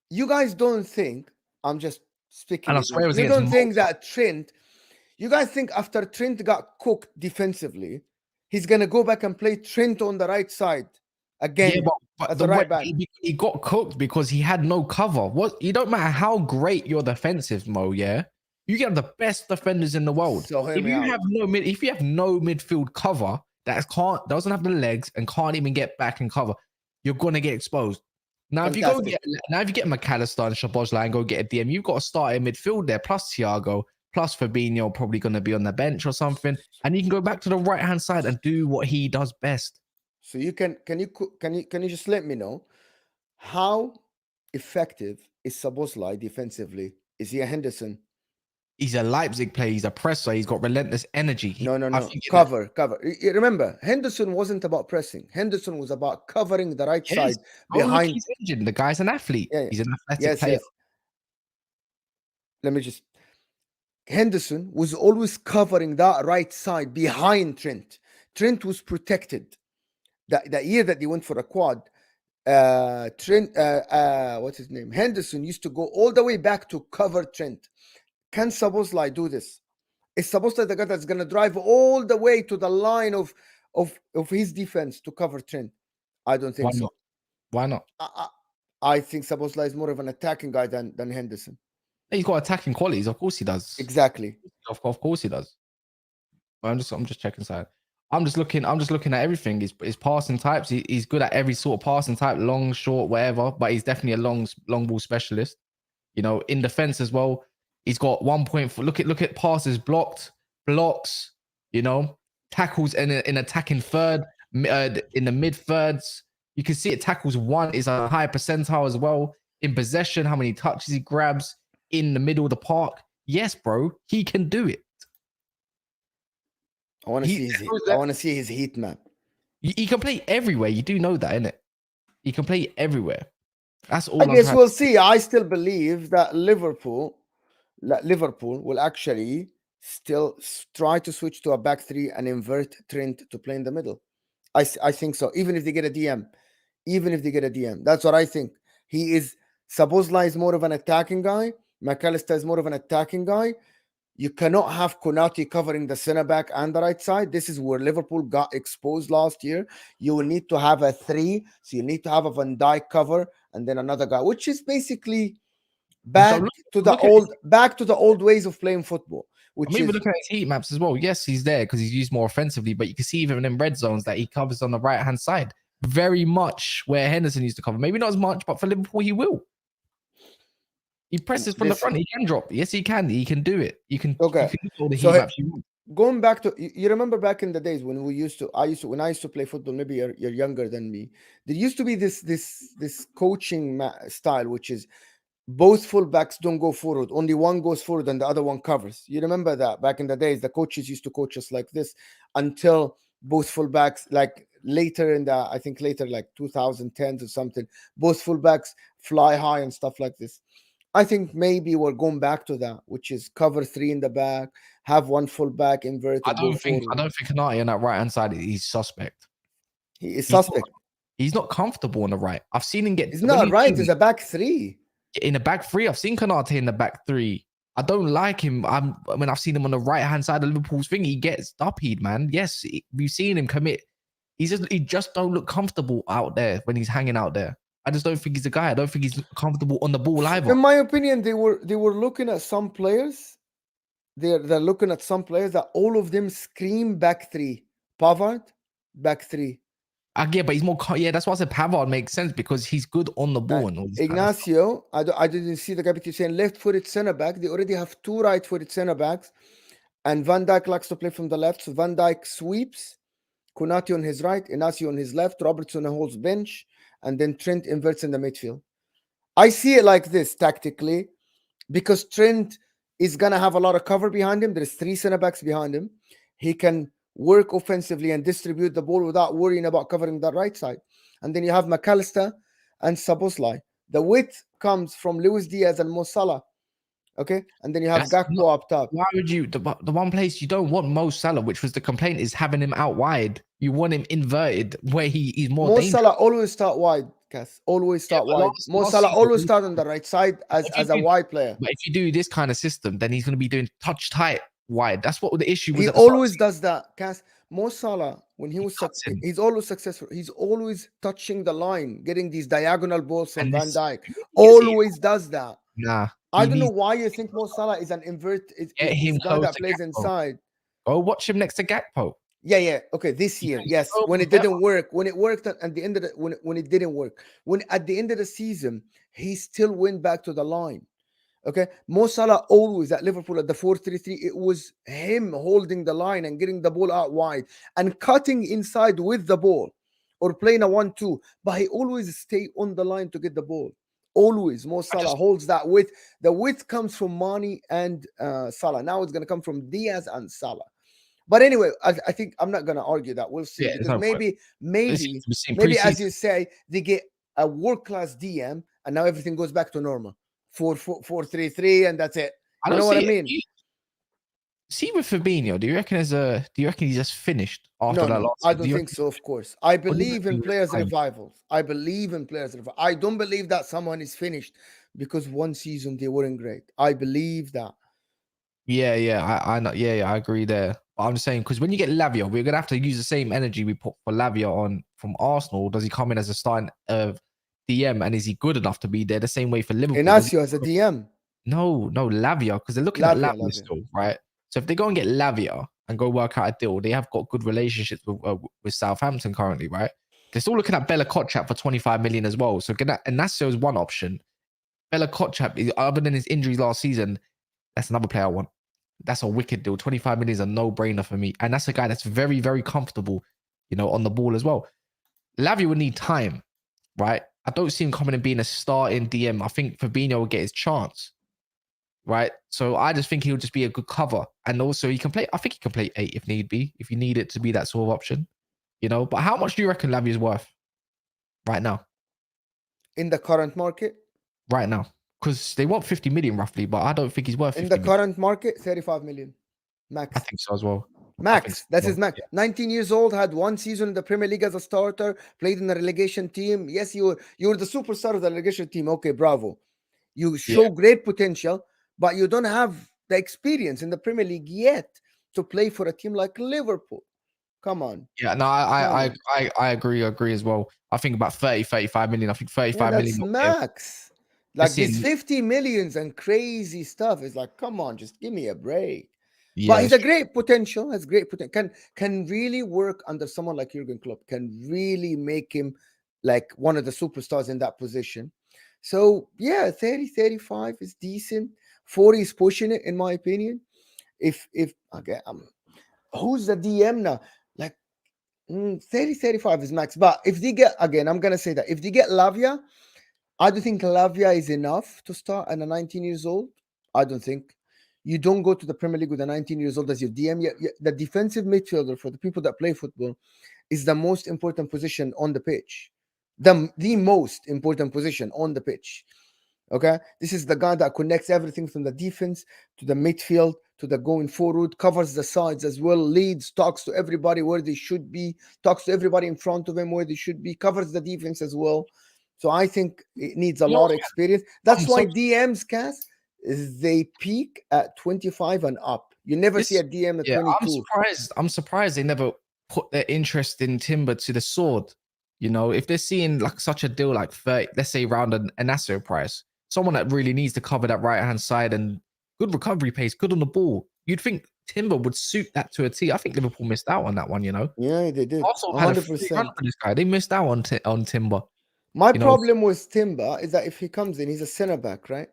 You guys don't think, I'm just And I speculating. swear it was You against don't think Malta. that Trent, you guys think after Trent got cooked defensively, he's gonna go back and play Trent on the right side again? Yeah, but as the a way right back. he got cooked because he had no cover. What? You don't matter how great your defensive, Mo. Yeah, you get the best defenders in the world. So hear If me you out. have no midfield cover that doesn't have the legs and can't even get back and cover, you're gonna get exposed. Now, if you get McAllister and Szoboszlai and go get a DM, you've got to start in midfield there, plus Thiago, plus Fabinho, probably going to be on the bench or something, and you can go back to the right hand side and do what he does best. So you can you just let me know how effective is Szoboszlai defensively? Is he a Henderson? He's a Leipzig player. He's a presser. He's got relentless energy. No. I think Cover. Remember, Henderson wasn't about pressing. Henderson was about covering the right side Oh, look, behind. he's injured. The guy's an athlete. Yeah. He's an athletic player. Yes. Let me just. Henderson was always covering that right side behind Trent. Trent was protected. That year that they went for a quad, Trent, what's his name? Henderson used to go all the way back to cover Trent. Can Szoboszlai do this? Is Szoboszlai the guy that's going to drive all the way to the line of his defense to cover Trent? I don't think so. Why not? I think Szoboszlai is more of an attacking guy than Henderson. He's got attacking qualities. Of course he does. Exactly. Of course he does. I'm just checking side. I'm just looking at everything. His passing types. He's good at every sort of passing type, long, short, whatever. But he's definitely a long ball specialist. You know, in defense as well. He's got 1.4. Look at passes blocked, blocks. You know, tackles in attacking third, in the mid thirds. You can see it. Tackles one is a high percentile as well. In possession, how many touches he grabs in the middle of the park. Yes, bro, he can do it. I want to see his heat map. He can play everywhere. You do know that, innit? He can play everywhere. That's all. I guess we'll see. I still believe that Liverpool will actually still try to switch to a back three and invert Trent to play in the middle. I think so. Even if they get a DM, that's what I think. Szoboszlai is more of an attacking guy. McAllister is more of an attacking guy. You cannot have Konate covering the center back and the right side. This is where Liverpool got exposed last year. You will need to have a three. So you need to have a Van Dijk cover and then another guy, which is basically back to the old ways of playing football. We're looking at his heat maps as well. Yes, he's there because he's used more offensively, but you can see even in red zones that he covers on the right hand side very much where Henderson used to cover. Maybe not as much, but for Liverpool, he will. He presses from the front. He can drop. Yes, he can. He can do it. You can. Okay. You can do all the heat maps you want. Going back to, you remember back in the days when I used to play football. Maybe you're younger than me. There used to be this coaching style, which is both fullbacks don't go forward. Only one goes forward and the other one covers. You remember that back in the days, the coaches used to coach us like this until both fullbacks, like later like 2010s or something, both fullbacks fly high and stuff like this. I think maybe we're going back to that, which is cover 3 in the back, have one full back, invert I it, go don't think forward. Konate on that right hand side. He's suspect. He is He's not, suspect. he's not comfortable on the right. I've seen him get. He's when not he's right. doing He's a back 3. in the back 3. I've seen Konate in the back 3. I don't like him. When I've seen him on the right hand side of Liverpool's thing, he gets duppied, man. Yes, we've seen him commit. He just don't look comfortable out there when he's hanging out there. I just don't think he's a guy. I don't think he's comfortable on the ball either. In my opinion, they were looking at some players. They're looking at some players that all of them scream back 3. Pavard, back 3. Yeah, but he's more. Yeah, that's why I said Pavard makes sense because he's good on the ball. And all this kind of stuff. Ignacio, I didn't see the guy, but you're saying left-footed centre back. They already have 2 right-footed centre backs, and Van Dijk likes to play from the left. So Van Dijk sweeps, Konate on his right, Ignacio on his left, Robertson holds bench, and then Trent inverts in the midfield. I see it like this tactically, because Trent is gonna have a lot of cover behind him. There's 3 centre backs behind him. He can work offensively and distribute the ball without worrying about covering the right side. And then you have McAllister and Szoboszlai. The width comes from Luis Diaz and Mo Salah. Okay, and then you have Gakpo up top. Why would you? The one place you don't want Mo Salah, which was the complaint, is having him out wide. You want him inverted where he's more. Mo Salah always start wide, Cass. Always start wide. Mo Salah always start on the right side as a wide player. But if you do this kind of system, then he's going to be doing touch tight wide. That's what the issue was. He always does that, Cass. Mo Salah, when he's always successful. He's always touching the line, getting these diagonal balls from Van Dijk. Always does that. Nah. I don't know why you think Mo Salah is an invert. Get him guy that plays inside. Go watch him next to Gakpo. Yeah. Okay, this year, yes. When it didn't work, when it worked at the end of the when it didn't work, when at the end of the season, he still went back to the line. Okay, Mo Salah always at Liverpool at the 4-3-3. It was him holding the line and getting the ball out wide and cutting inside with the ball, or playing a 1-2. But he always stay on the line to get the ball. Always, Mo Salah holds that width. The width comes from Mane and Salah. Now it's going to come from Diaz and Salah. But anyway, I think I'm not going to argue that. We'll see. Yeah, because maybe as you say, they get a world-class DM, and now everything goes back to normal. 4-4-3-3, and that's it. You know what I mean? See with Fabinho, do you reckon he's just finished after that last? I don't think so, of course. I believe in players' revivals. I don't believe that someone is finished because one season they weren't great. I believe that. Yeah, I know. Yeah, I agree there. But I'm just saying, because when you get Lavia, we're gonna have to use the same energy we put for Lavia on from Arsenal. Does he come in as a starting DM, and is he good enough to be there the same way for Liverpool? Ignacio as a DM. No, Lavia, because they're looking at Lavia still, right? So if they go and get Lavia and go work out a deal, they have got good relationships with Southampton currently, right? They're still looking at Bella Kotchap for 25 million as well. So Ignacio is one option. Bella Kotchap, other than his injuries last season, that's another player I want. That's a wicked deal. 25 million is a no-brainer for me. And that's a guy that's very, very comfortable, on the ball as well. Lavia would need time, right? I don't see him coming and being a starting DM. I think Fabinho will get his chance, right? So I just think he'll just be a good cover. And also he can play, I think he can play 8 if need be, if you need it to be that sort of option, But how much do you reckon Lavia is worth right now? In the current market? Right now. Because they want 50 million roughly, but I don't think he's worth 50 in the current market, 35 million. Max. I think so as well. Max. That's his max. Yeah. 19 years old, had one season in the Premier League as a starter, played in the relegation team. Yes, you were the superstar of the relegation team. Okay, bravo. You show great potential, but you don't have the experience in the Premier League yet to play for a team like Liverpool. Come on. Yeah, no, I agree as well. I think about 35 million. I think 35 million. That's max. Like these 50 millions and crazy stuff is like, come on, just give me a break. Yeah, but he's a great potential, has great potential, can really work under someone like Jurgen Klopp, can really make him like one of the superstars in that position. So yeah, 30, 35 is decent. 40 is pushing it, in my opinion. If okay, who's the DM now? Like 30, 35 is max. But if they get, again, I'm gonna say that if they get Lavia, I don't think Lavia is enough to start at a 19 years old. I don't think. You don't go to the Premier League with a 19 years old as your DM. The defensive midfielder, for the people that play football, is the most important position on the pitch. The most important position on the pitch. Okay, this is the guy that connects everything from the defense to the midfield to the going forward, covers the sides as well, leads, talks to everybody where they should be, talks to everybody in front of him where they should be, covers the defense as well. So I think it needs a You know, lot of experience. That's I'm why so DMs, Cass, is they peak at 25 and up. You never see this a DM at yeah, 22. I'm surprised they never put their interest in Timber to the sword. You know, if they're seeing like such a deal like 30, let's say around an asset price, someone that really needs to cover that right hand side and good recovery pace, good on the ball, you'd think Timber would suit that to a T. I think Liverpool missed out on that one, you know. Yeah, they did. Arsenal had a free run 100%. for this guy. They missed out on Timber. My You know, problem with Timber is that if he comes in, he's a center back, right?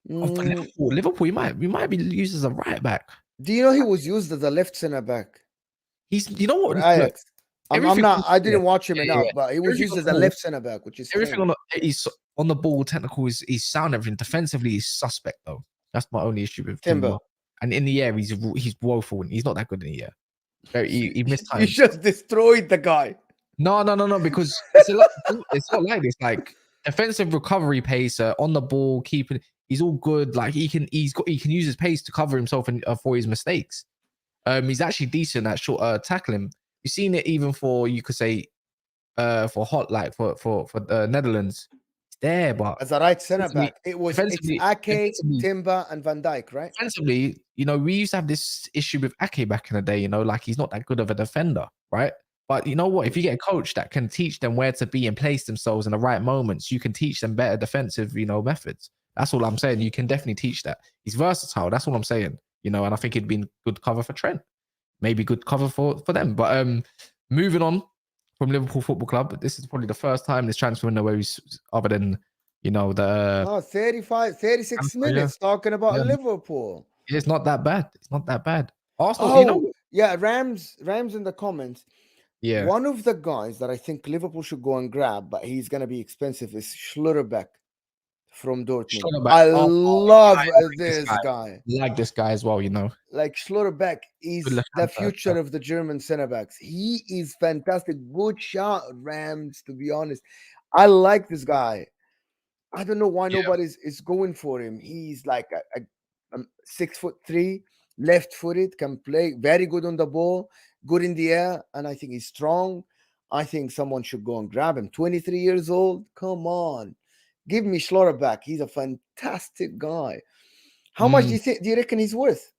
for Liverpool, we might be used as a right back. Do you know he was used as a left center back He's, you know for what? Look, Ajax? I'm everything. not. I Yeah, didn't watch him yeah, yeah. enough, but he was Everything used on as the a ball, left center back, which is everything strange. he's on the ball. Technical is sound. Everything defensively is suspect though. That's my only issue with Timber. Timber. And in the air, he's woeful. He's not that good in the air. He missed You times. just destroyed the guy. No, because it's a lot. It's not like this. Like defensive recovery pace on the ball, keeping. He's all good. Like he can use his pace to cover himself and for his mistakes. He's actually decent at short tackling. You've seen it even for, you could say, for the Netherlands. It's there, but As a right center defensively, back, it's defensively, Ake, defensively, Timber, and Van Dijk, right? defensively, you know, we used to have this issue with Ake back in the day. You know, like he's not that good of a defender, right? But you know what? If you get a coach that can teach them where to be and place themselves in the right moments, you can teach them better defensive, you know, methods. That's all I'm saying. You can definitely teach that. He's versatile. That's all I'm saying. You know, and I think it'd been good cover for Trent. Maybe good cover for them. But moving on from Liverpool Football Club, this is probably the first time this transfer window where he's, other than, you know, the 36 minutes talking about yeah, Liverpool. it's not that bad. It's not that bad. Arsenal, you know, Oh, yeah, Rams in the comments. yeah, One of the guys that I think Liverpool should go and grab, but he's going to be expensive, is Schlotterbeck from Dortmund. I love this guy. I like this guy as well, you know. Like Schlotterbeck is the future of the German center backs. He is fantastic. Good shot, Rams, to be honest. I like this guy. I don't know why nobody's is going for him. He's like a 6'3", left-footed, can play very good on the ball, good in the air, and I think he's strong. I think someone should go and grab him. 23 years old. Come on. Give me Schlotterbeck. He's a fantastic guy. How much do you reckon he's worth?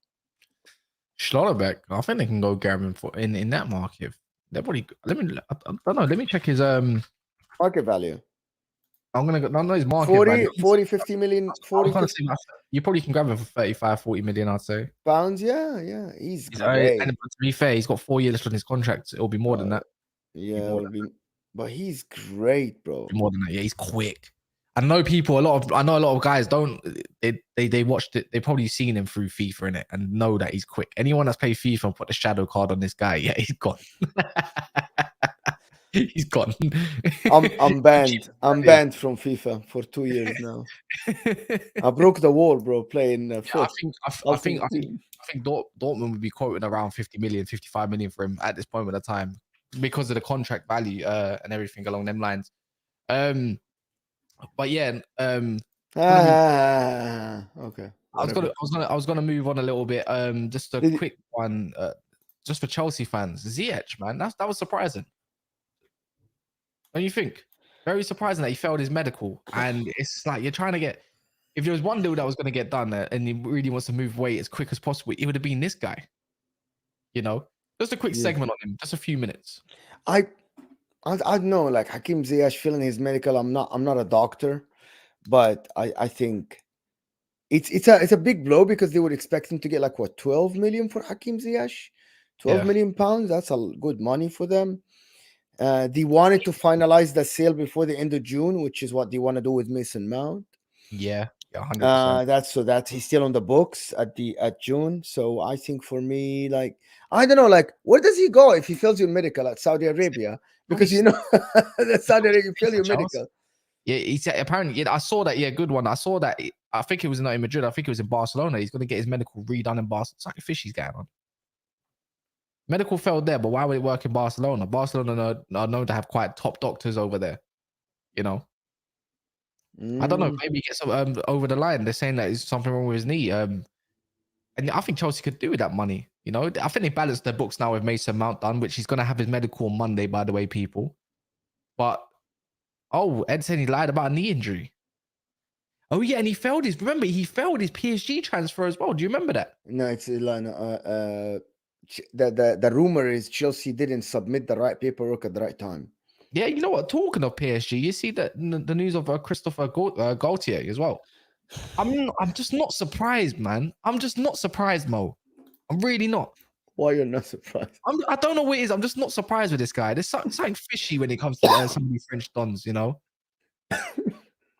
Schlotterbeck, I think they can go grab him for in that market. They're probably, I don't know. Let me check his market value. I'm gonna go. No, his market 40, value. 40, 50 million. 40, 50. You probably can grab him for 35, 40 million, I'd say. Pounds, yeah. He's great. And to be fair, he's got 4 years left on his contract. It'll be more than that. Yeah, but he's great, bro. More than that. Yeah, he's quick. I know a lot of guys don't. They watched it. They've probably seen him through FIFA in it and know that he's quick. Anyone that's played FIFA and put the shadow card on this guy, yeah, he's gone. He's gone. I'm banned. I'm banned from FIFA for 2 years now. I broke the wall, bro. Playing. I think Dortmund would be quoting around 50 million, 55 million for him at this moment of time because of the contract value and everything along them lines. But yeah, okay. I was gonna move on a little bit. Just a quick one, just for Chelsea fans. Ziyech, man, that was surprising. Don't you think? Very surprising that he failed his medical, and it's like you're trying to get. If there was one deal that was going to get done, and he really wants to move away as quick as possible, it would have been this guy. You know, just a quick segment on him, just a few minutes. I don't know, like Hakim Ziyech filling his medical. I'm not a doctor, but I think it's a big blow because they would expect him to get like what 12 million for Hakim Ziyech, 12 million pounds. That's a good money for them. They wanted to finalize the sale before the end of June, which is what they want to do with Mason Mount. Yeah, 100%. That's he's still on the books at June. So I think for me, like I don't know, like where does he go if he fails your medical at Saudi Arabia? Because you know that Saudi Arabia fail your medical. Yeah, he said apparently. Yeah, I saw that. Yeah, good one. I saw that. I think it was not in Madrid. I think it was in Barcelona. He's going to get his medical redone in Barcelona. It's like a fishy's going on. Medical failed there, but why would it work in Barcelona? Barcelona are known to have quite top doctors over there, you know. I don't know. Mm. Maybe he gets over the line. They're saying that there's something wrong with his knee. And I think Chelsea could do with that money. You know, I think they balanced their books now with Mason Mount done, which he's going to have his medical on Monday, by the way, people. But, Ed said he lied about a knee injury. Oh, yeah, and he failed his PSG transfer as well. Do you remember that? No, it's the rumor is Chelsea didn't submit the right paperwork at the right time. Yeah, you know what? Talking of PSG, you see that the news of Christopher Gaultier as well. I'm just not surprised, man. I'm just not surprised, Mo. I'm really not. Why you're not surprised? I don't know what it is. I'm just not surprised with this guy. There's something fishy when it comes to some of these French dons, you know.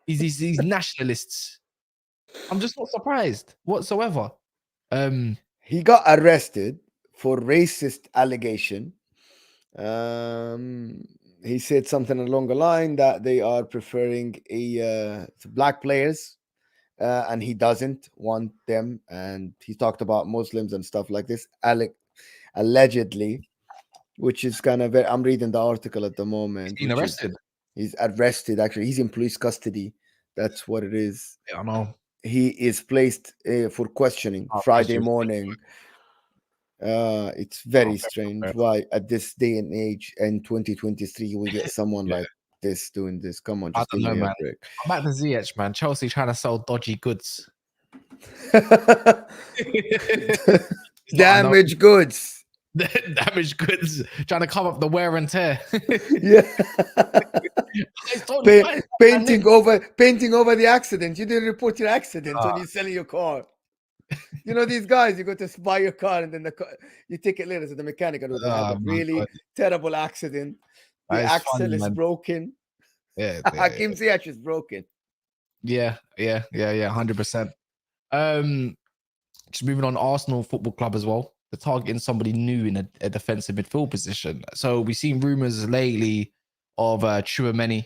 These nationalists. I'm just not surprised whatsoever. He got arrested for racist allegation. He said something along the line that they are preferring black players, and he doesn't want them. And he talked about Muslims and stuff like this, allegedly, which is kind of. I'm reading the article at the moment. He's been arrested. He's arrested. Actually, he's in police custody. That's what it is. I don't know. He is placed for questioning Friday morning. It's very strange why at this day and age in 2023 we get someone like this doing this. Come on, just give me a break. I'm at the Ziyech, man. Chelsea trying to sell dodgy goods. Damaged goods. Damaged goods. Trying to come up the wear and tear. Yeah. Painting over the accident. You didn't report your accident when you're selling your car. You know these guys, you go to buy your car and then you take it later to the mechanic and have a really terrible accident. The axle is broken. Yeah. Hakim Ziyech is broken. Yeah, 100%. Just moving on, Arsenal Football Club as well. They're targeting somebody new in a defensive midfield position. So we've seen rumors lately of Tchouaméni.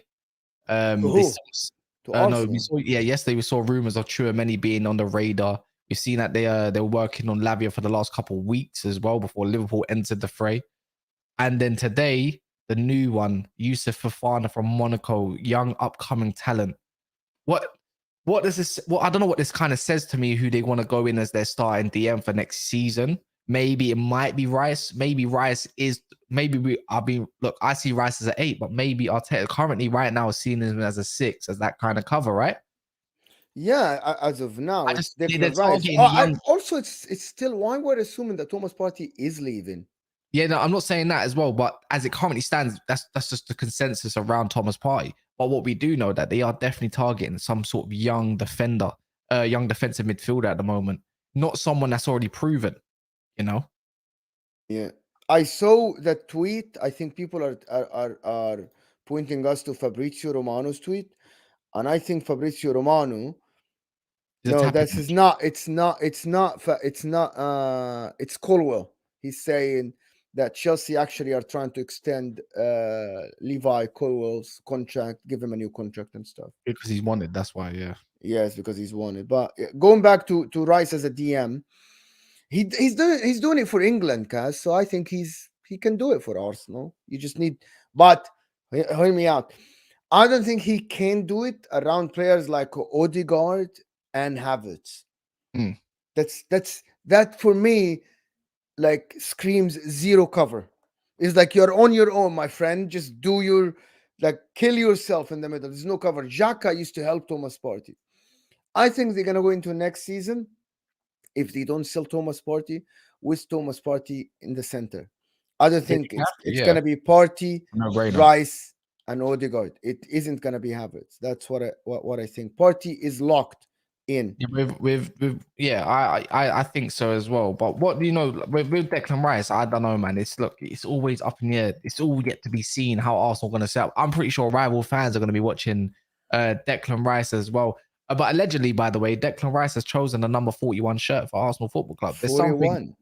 Yesterday we saw rumors of Tchouaméni being on the radar. We've seen that they were working on Lavia for the last couple of weeks as well before Liverpool entered the fray. And then today, the new one, Youssouf Fofana from Monaco, young upcoming talent. What does this? Well, I don't know what this kind of says to me. Who they want to go in as their starting DM for next season? Maybe it might be Rice. Maybe Rice is. I see Rice as an 8, but maybe Arteta currently right now is seeing him as a 6, as that kind of cover, right? Yeah, as of now, it's Declan Rice. Also, it's still why we're assuming that Thomas Partey is leaving. Yeah, no, I'm not saying that as well, but as it currently stands, that's just the consensus around Thomas Partey. But what we do know that they are definitely targeting some sort of young defender, young defensive midfielder at the moment, not someone that's already proven, you know. Yeah, I saw that tweet. I think people are pointing us to Fabrizio Romano's tweet, and I think Fabrizio Romano. No, this is not. It's Colwell. He's saying that Chelsea actually are trying to extend Levi Colwell's contract, give him a new contract and stuff. Because he's wanted, that's why, yeah. Yes, because he's wanted. But going back to Rice as a DM, he's doing it for England, Kaz. So I think he can do it for Arsenal. You just need, but hear me out. I don't think he can do it around players like Odegaard and Havertz. That for me like screams zero cover. It's like you're on your own, my friend. Just do your kill yourself in the middle. There's no cover. Xhaka used to help Thomas Partey. I think they're gonna go into next season if they don't sell Thomas Partey with Thomas Partey in the center. I don't think it's gonna be Partey, Rice, and Odegaard. It isn't gonna be Havertz. That's what I think. Partey is locked in. I think so as well. But what with Declan Rice, I don't know, man. It's always up in the air. It's all yet to be seen how Arsenal are going to set up. I'm pretty sure rival fans are going to be watching Declan Rice as well. But allegedly, by the way, Declan Rice has chosen the number 41 shirt for Arsenal Football Club. There's 41.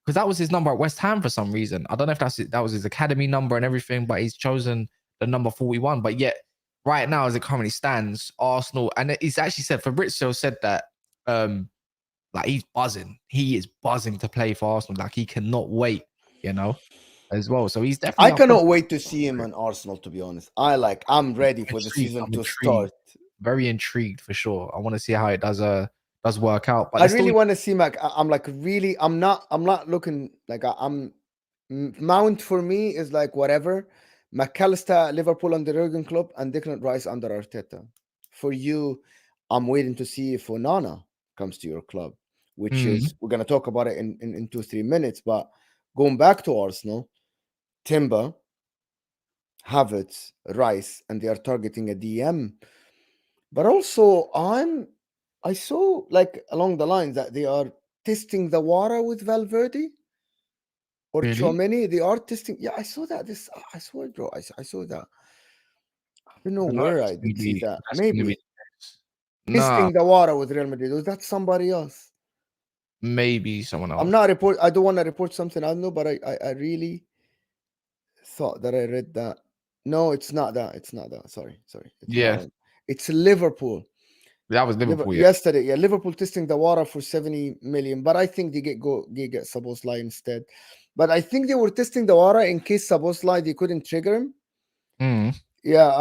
Because that was his number at West Ham for some reason. I don't know if that was his academy number and everything, but he's chosen the number 41. But yet, right now, as it currently stands, Arsenal, and he's actually said, Fabrizio said that, he's buzzing. He is buzzing to play for Arsenal. Like, he cannot wait, as well. So he's definitely. I cannot wait to see him on Arsenal, to be honest. I'm ready for the season to start. very intrigued for sure. I want to see how it does work out. But I there's really still want to see Mac. I'm like really. I'm not looking like I'm. Mount for me is like whatever. McAllister, Liverpool under Jurgen Klopp, and Declan Rice under Arteta. For you, I'm waiting to see if Onana comes to your club, which is we're gonna talk about it in 2-3 minutes. But going back to Arsenal, Timber, Havertz, Rice, and they are targeting a DM. But also, I saw like along the lines that they are testing the water with Valverde or really. Chouameni. They are testing. Yeah, I saw that. I saw it, bro. I saw that. I don't know I don't know if where it's I gonna did see be that. that's gonna be Maybe nah, testing the water with Real Madrid. Was that somebody else? maybe someone I'm else. not report. I don't want to report something I don't know, but I really thought that I read that. No, it's not that. It's not that. Sorry. It's Yeah, not. It's Liverpool. that was Liverpool. Yeah. Yesterday, yeah, Liverpool testing the water for 70 million, but I think they get Szoboszlai instead. But I think they were testing the water in case Szoboszlai they couldn't trigger him. Yeah,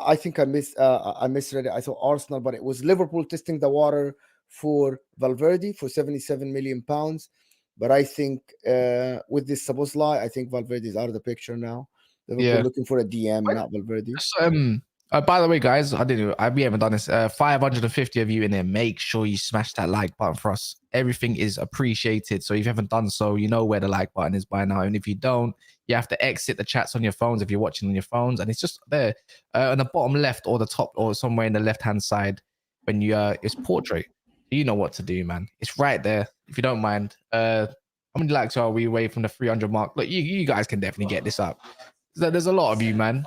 I think I misread it. I saw Arsenal, but it was Liverpool testing the water for Valverde for 77 million pounds. But I think with this Szoboszlai, I think Valverde is out of the picture now. Liverpool Yeah. looking for a DM, not Valverde. So, by the way, guys, we haven't done this. 550 of you in there. Make sure you smash that like button for us. Everything is appreciated. So if you haven't done so, you know where the like button is by now. And if you don't, you have to exit the chats on your phones if you're watching on your phones, and it's just there on the bottom left or the top or somewhere in the left hand side when you it's portrait. You know what to do, man. It's right there. If you don't mind, how many likes are we away from the 300 mark? Look, you guys can definitely get this up. There's a lot of you, man.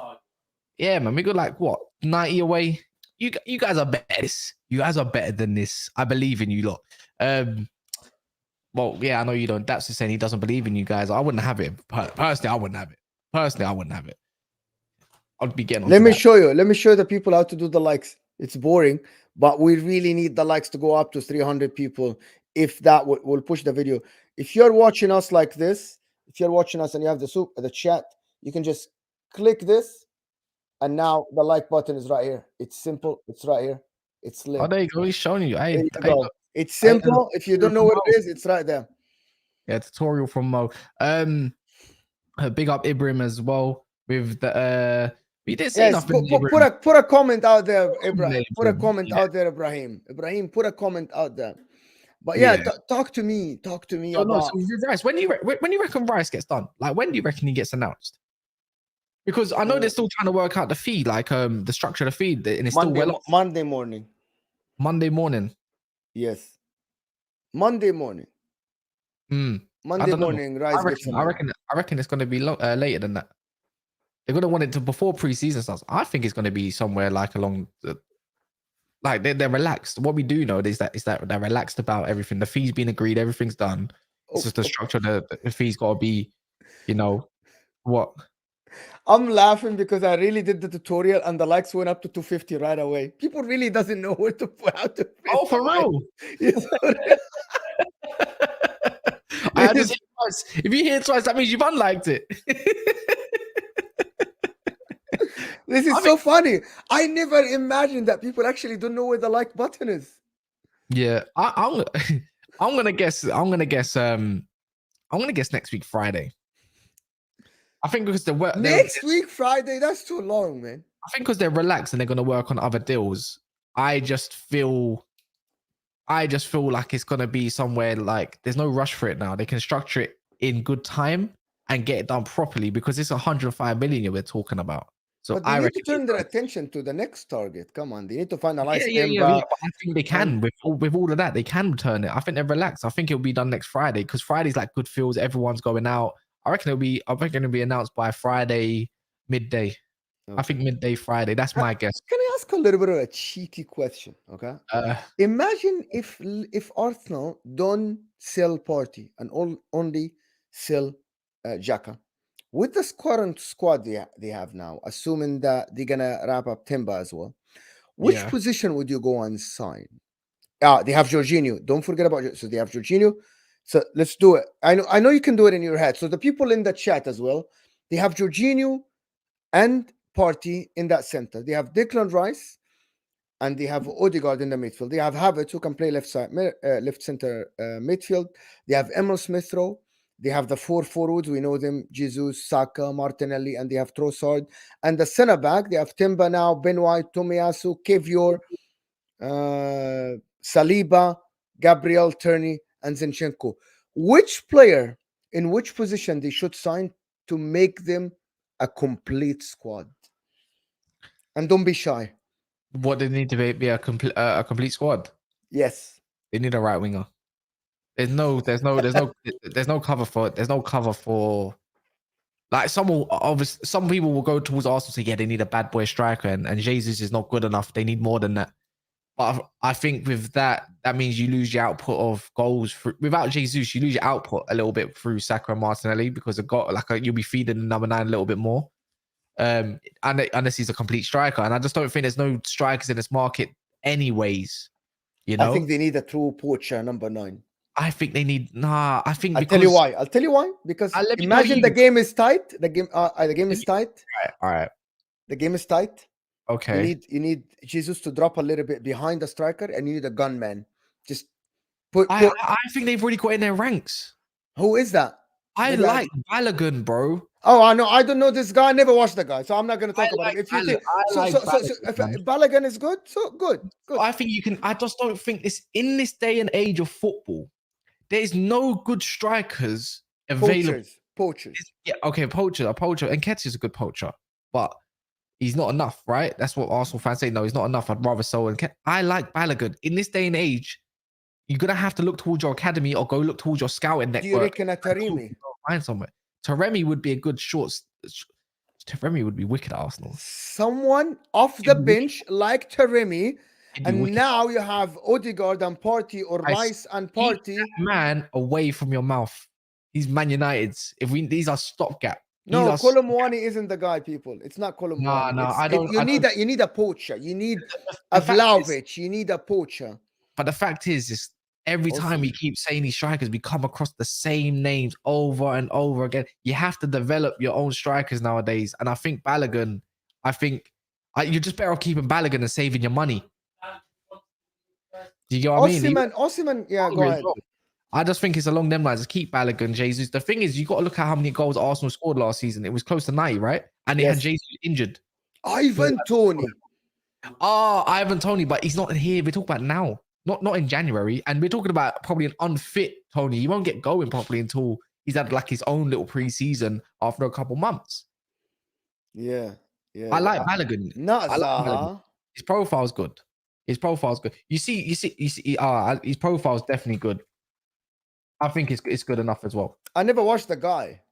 Yeah, man, we got like what 90 away. You guys are better. You guys are better than this. I believe in you lot. Well, yeah, I know you don't. Daps is saying he doesn't believe in you guys. I wouldn't have it. Personally, I wouldn't have it. I'd be getting on Let me that. show you. Let me show the people how to do the likes. It's boring, but we really need the likes to go up to 300 people. If that will push the video. If you're watching us like this, if you're watching us and you have the chat, you can just click this, and now the like button is right here. It's simple. It's right here. It's lit. Oh, there you go. He's showing you. There you go. It's simple. If you don't know what it is, it's right there. Yeah, tutorial from Mo. Big up Ibrahim as well with the we didn't say nothing. Put a comment out there, Ibrahim. Put a comment out there, Ibrahim. Ibrahim, put a comment out there. But yeah, talk to me. Talk to me about. So Rice, when you reckon Rice gets done? Like, when do you reckon he gets announced? Because I know they're still trying to work out the feed, like the structure of the feed, and it's still well off. Monday morning. Monday morning. Yes. Monday morning. Monday morning. Rice I reckon it's going to be later than that. They're going to want it to before preseason starts. I think it's going to be somewhere like along the. Like they're relaxed. What we do know is that they're relaxed about everything. The fees being agreed, everything's done. It's just the structure. The fees got to be, what. I'm laughing because I really did the tutorial and the likes went up to 250 right away. People really doesn't know how to. Oh, for real? I just hit twice. If you hit twice, that means you've unliked it. This is so funny. I never imagined that people actually don't know where the like button is. Yeah, I'm gonna guess. I'm gonna guess next week Friday. I think because next week Friday. That's too long, man. I think because they're relaxed and they're gonna work on other deals. I just feel like it's gonna be somewhere like there's no rush for it now. They can structure it in good time and get it done properly because it's 105 million we're talking about. So but they need to turn their attention to the next target. Come on, they need to finalize. Yeah. But I think they can with all of that. They can turn it. I think they're relaxed. I think it'll be done next Friday because Friday's like good feels. Everyone's going out. I reckon it'll be announced by Friday midday. Okay. I think midday Friday. That's my guess. Can I ask a little bit of a cheeky question? Okay. Imagine if Arsenal don't sell Party and only sell Xhaka. With the current squad they have now, assuming that they're gonna wrap up Timber as well, which position would you go and sign? They have Jorginho. Don't forget about it. So they have Jorginho. So let's do it. I know you can do it in your head. So the people in the chat as well, they have Jorginho and Party in that center. They have Declan Rice and they have Odegaard in the midfield. They have Havertz, who can play left side, left center midfield. They have Emil Smith Rowe. They have the 4 forwards. We know them: Jesus, Saka, Martinelli, and they have Trossard. And the center back, they have Timber now, Ben White, Tomiyasu, Kivior, Saliba, Gabriel, Turney, and Zinchenko. Which player in which position they should sign to make them a complete squad? And don't be shy. What they need to be a complete squad. Yes. They need a right winger. There's no cover for like some people will go towards Arsenal and say, yeah, they need a bad boy striker and Jesus is not good enough. They need more than that. But I think with that means you lose your output of goals. Without Jesus, you lose your output a little bit through Saka and Martinelli because you'll be feeding the number 9 a little bit more. Unless he's a complete striker. And I just don't think there's no strikers in this market anyways. You know? I think they need a true poacher, number 9. I think they need I'll tell you why. Because imagine the game is tight. The game is tight. All right. The game is tight. Okay. You need Jesus to drop a little bit behind the striker, and you need a gunman. Just I think they've already got in their ranks. Who is that? I like Balogun, bro. Oh, I know. I don't know this guy. I never watched the guy, so I'm not going to talk about him. If you think if Balogun is good, so good. I think you can. I just don't think in this day and age of football, there is no good strikers available. Poachers. Yeah, okay, a poacher, and Ketty's a good poacher, but he's not enough, right? That's what Arsenal fans say. No, he's not enough. I'd rather sell and I like Balogun. In this day and age, you're gonna have to look towards your academy or go look towards your scouting network. Do you reckon a Taremi? Find somewhere. Taremi would be a good short. Taremi would be wicked at Arsenal. Someone off the bench like Taremi, and now you have Odegaard and Partey or Rice and Partey. Man, away from your mouth. He's Man United's. These are stopgap. No, Kolomwani isn't the guy, people. It's not Kolomwani. No, I don't. You need a poacher. You need a Vlahovic. You need a poacher. But the fact is every time we keep saying these strikers, we come across the same names over and over again. You have to develop your own strikers nowadays. And I think Balogun, you're just better off keeping Balogun and saving your money. Do you get what I mean? Osimhen, yeah, go ahead. I just think it's along them lines. Just keep Balogun, Jesus. The thing is, you got to look at how many goals Arsenal scored last season. It was close to 90, right? And they had Jesus injured. Ivan Toney. Ivan Toney, but he's not here. We're talking about now. Not in January, and we're talking about probably an unfit Tony. He won't get going properly until he's had like his own little pre-season after a couple months. Yeah. I like Balogun. Not Zaha. His profile's good. You see. His profile's definitely good. I think it's good enough as well. I never watched the guy.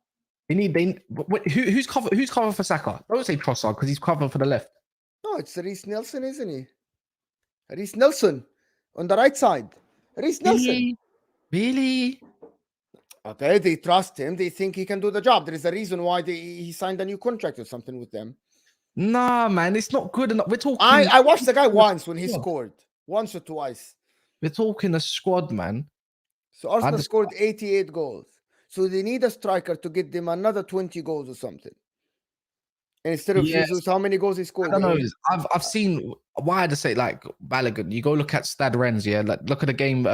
Who's cover for Saka? Don't say Trossard because he's covering for the left. No, it's Reece Nelson, isn't he? Reece Nelson. On the right side. Reece Nelson. Really? Okay, they trust him. They think he can do the job. There is a reason why he signed a new contract or something with them. Nah, man, it's not good enough. We're talking. I watched the guy once when he scored. Once or twice. We're talking a squad, man. So Arsenal scored 88 goals. So they need a striker to get them another 20 goals or something. And instead of Jesus, how many goals he scored? I don't know. I've seen why I just say like Balogun. You go look at Stade Rennes, yeah. Like look at the game.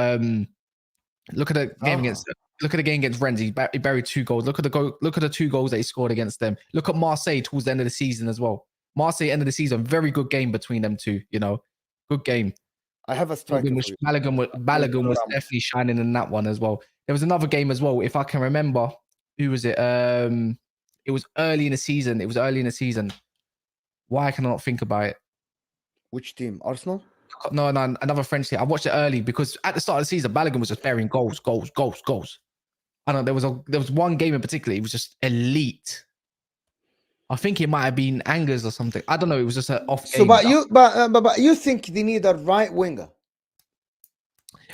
Look at the game against Rennes. He buried 2 goals. Look at the 2 goals that he scored against them. Look at Marseille towards the end of the season as well. Marseille end of the season, very good game between them two. You know, good game. I have a striker. Balogun was definitely shining in that one as well. There was another game as well, if I can remember. Who was it? It was early in the season. Why can I not think about it? Which team? Arsenal? No, another French team. I watched it early because at the start of the season, Balogun was just burying goals. I don't know. There was one game in particular. It was just elite. I think it might have been Angers or something. I don't know. It was just an off game. So, but you think they need a right winger?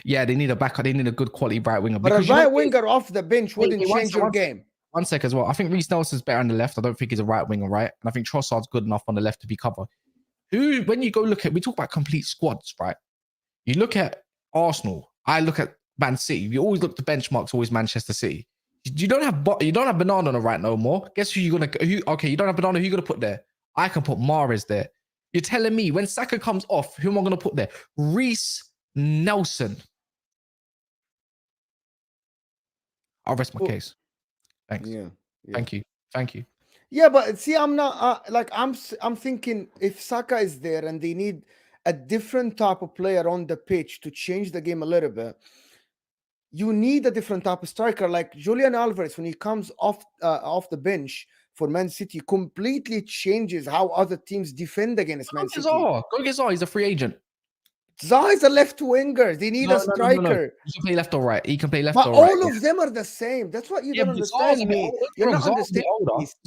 Yeah, they need a backup. They need a good quality right winger. But a right winger off the bench wouldn't change your game. One sec as well. I think Reece Nelson's better on the left. I don't think he's a right winger, right? And I think Trossard's good enough on the left to be covered. When you go look at, we talk about complete squads, right? You look at Arsenal. I look at Man City. You always look, the benchmarks always Manchester City. You don't have Banana on the right no more. Guess who you're gonna? Okay, you don't have Banana. Who you gonna put there? I can put Mahrez there. You're telling me when Saka comes off, who am I going to put there? Reece Nelson. I'll rest my case. Thanks. Yeah. Thank you. Thank you. Yeah, but see, I'm not like I'm thinking if Saka is there and they need a different type of player on the pitch to change the game a little bit, you need a different type of striker. Like Julian Alvarez, when he comes off the bench for Man City, completely changes how other teams defend against Man City. Go get Zaha. He's a free agent. Zaha is a left winger. They need a striker. No. He can play left or right. He can play left but or right. All of them are the same. That's what you don't understand me. You're not understanding.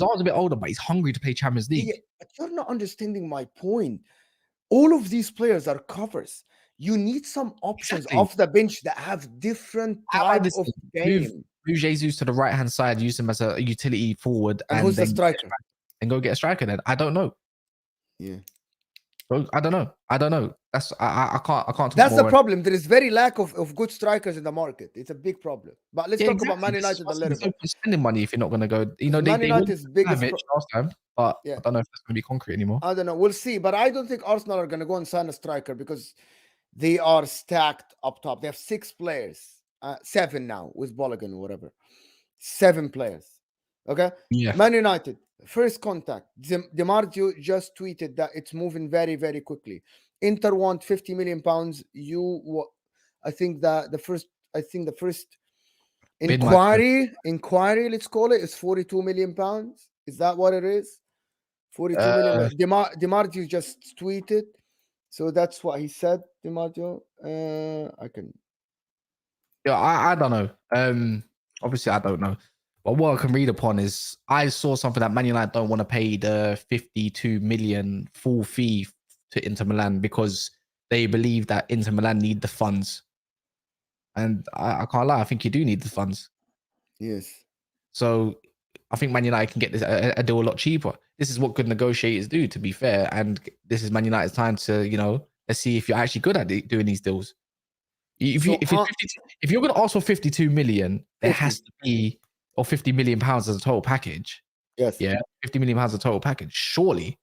Zaha's a bit older, but he's hungry to play Champions League. Yeah, but you're not understanding my point. All of these players are covers. You need some options off the bench that have different type of game. Move Jesus to the right-hand side, use him as a utility forward. And who's the striker? And go get a striker then. I don't know. Yeah. I don't know. That's I can't talk That's more. The problem. There is very lack of good strikers in the market. It's a big problem. But let's talk about Man United a little bit. Spending money if you're not going to go. You know, Man United's biggest last time, but I don't know if that's going to be concrete anymore. I don't know. We'll see. But I don't think Arsenal are going to go and sign a striker because they are stacked up top. They have 6 players, 7 now with Balogun or whatever. 7 players. Okay. Yeah. Man United. First contact. DiMarzio just tweeted that it's moving very, very quickly. Inter want 50 million pounds. I think the first inquiry, let's call it, is 42 million pounds. Is that what it is? 42 million. DiMarzio just tweeted. So that's what he said, DiMarzio. I can. Yeah, I don't know. Obviously I don't know. But what I can read upon is I saw something that Man United don't want to pay the 52 million full fee to Inter Milan because they believe that Inter Milan need the funds. And I can't lie, I think you do need the funds. Yes. So I think Man United can get this a deal a lot cheaper. This is what good negotiators do, to be fair. And this is Man United's time to, let's see if you're actually good at doing these deals. If you're going to ask for 52 million, there has to be, or 50 million pounds as a total package. Yes. Yeah, 50 million pounds as a total package. Surely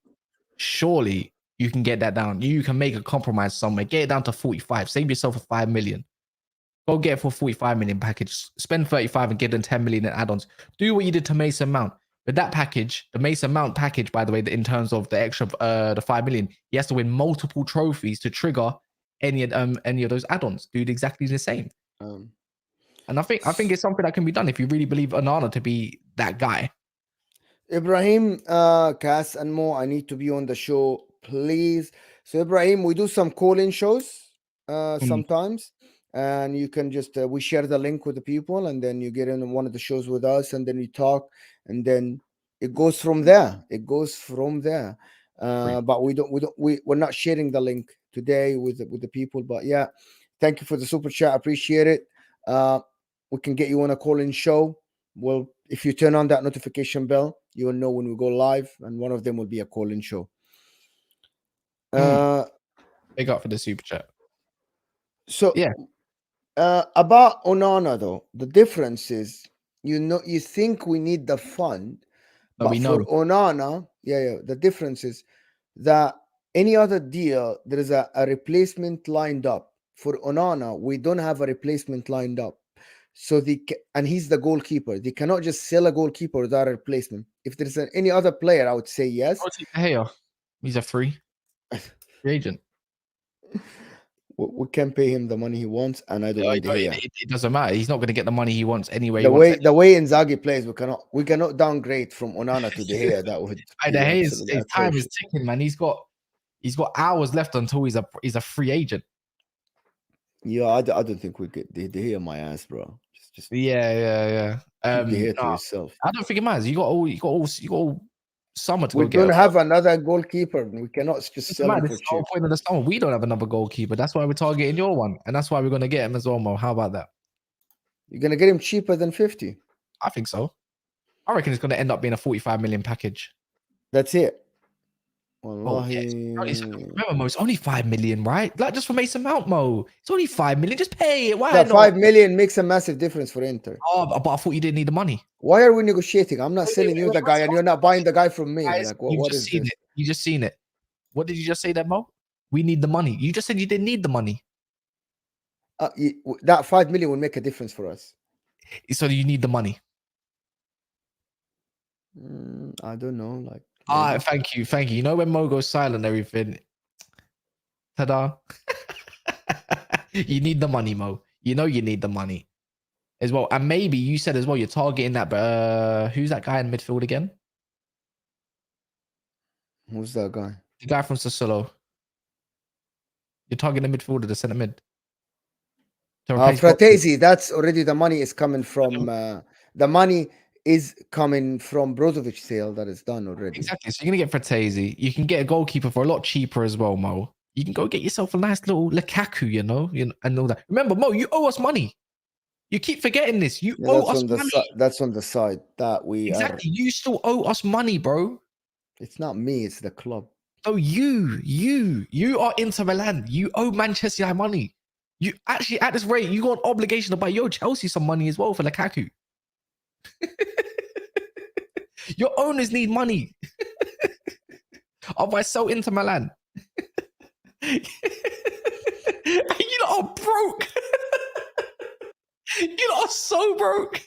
you can get that down. You can make a compromise somewhere. Get it down to 45. Save yourself a 5 million. Go get it for 45 million package. Spend 35 and get them 10 million in add-ons. Do what you did to Mason Mount. But that package, the Mason Mount package, by the way, in terms of the extra, the 5 million, he has to win multiple trophies to trigger any of those add-ons. Do exactly the same. And I think it's something that can be done if you really believe Onana to be that guy. Ibrahim, Cass, and Mo, I need to be on the show, please. So Ibrahim, we do some call-in shows sometimes, and you can just we share the link with the people, and then you get in one of the shows with us, and then we talk, and then it goes from there. But we're not sharing the link today with the people. But yeah, thank you for the super chat. I appreciate it. We can get you on a call-in show. Well, if you turn on that notification bell, you will know when we go live, and one of them will be a call-in show. Big up for the super chat. So yeah, about Onana though, the difference is, you think we need the fund, but for Onana, the difference is that any other deal there is a replacement lined up. For Onana, we don't have a replacement lined up. So and he's the goalkeeper. They cannot just sell a goalkeeper without a replacement. If there's any other player, I would say yes. He's a free agent. We can pay him the money he wants, and I don't want De Gea. It doesn't matter. He's not going to get the money he wants anyway. The way Inzaghi plays, we cannot downgrade from Onana to De Gea. That would. De Gea's time is ticking, man. He's got hours left until he's a free agent. Yeah, I don't think we get De Gea my ass, bro. Just yeah. Keep De Gea to yourself. I don't think it matters. You got all summer to we go get. We don't have another goalkeeper. We cannot just sell him for cheap. Point of the summer. We don't have another goalkeeper. That's why we're targeting your one, and that's why we're going to get him as well, Mo. How about that? You're going to get him cheaper than 50. I think so. I reckon it's going to end up being a 45 million package. That's it. Remember, Mo, it's only 5 million, right? Like just for Mason Mount, Mo. It's only 5 million. Just pay it. Why not? 5 million makes a massive difference for Inter. Oh, but I thought you didn't need the money. Why are we negotiating? I'm not selling you the guy, and you're not buying the guy from me. Guys, like, what is this? You just seen it. What did you just say there, Mo? We need the money. You just said you didn't need the money. That 5 million will make a difference for us. So you need the money. I don't know. Like, thank you. You know when Mo goes silent and everything? Ta-da. You need the money, Mo. You know you need the money as well. And maybe you said as well you're targeting that, but who's that guy in midfield again? Who's that guy? The guy from Sassuolo. You're targeting the midfielder, the centre mid. Fratesi, that's already the money is coming from the money is coming from Brozovic sale that is done already. Exactly. So you're gonna get Fratesi. You can get a goalkeeper for a lot cheaper as well, Mo. You can go get yourself a nice little Lukaku, you know, and all that. Remember, Mo, you owe us money. You keep forgetting this. You owe us money. That's on the side that we exactly. You still owe us money, bro. It's not me. It's the club. Oh, you are Inter Milan. You owe Manchester United money. You actually, at this rate, you got an obligation to buy your Chelsea some money as well for Lukaku. Your owners need money. Otherwise, sell Inter Milan. You lot are broke. You lot are so broke.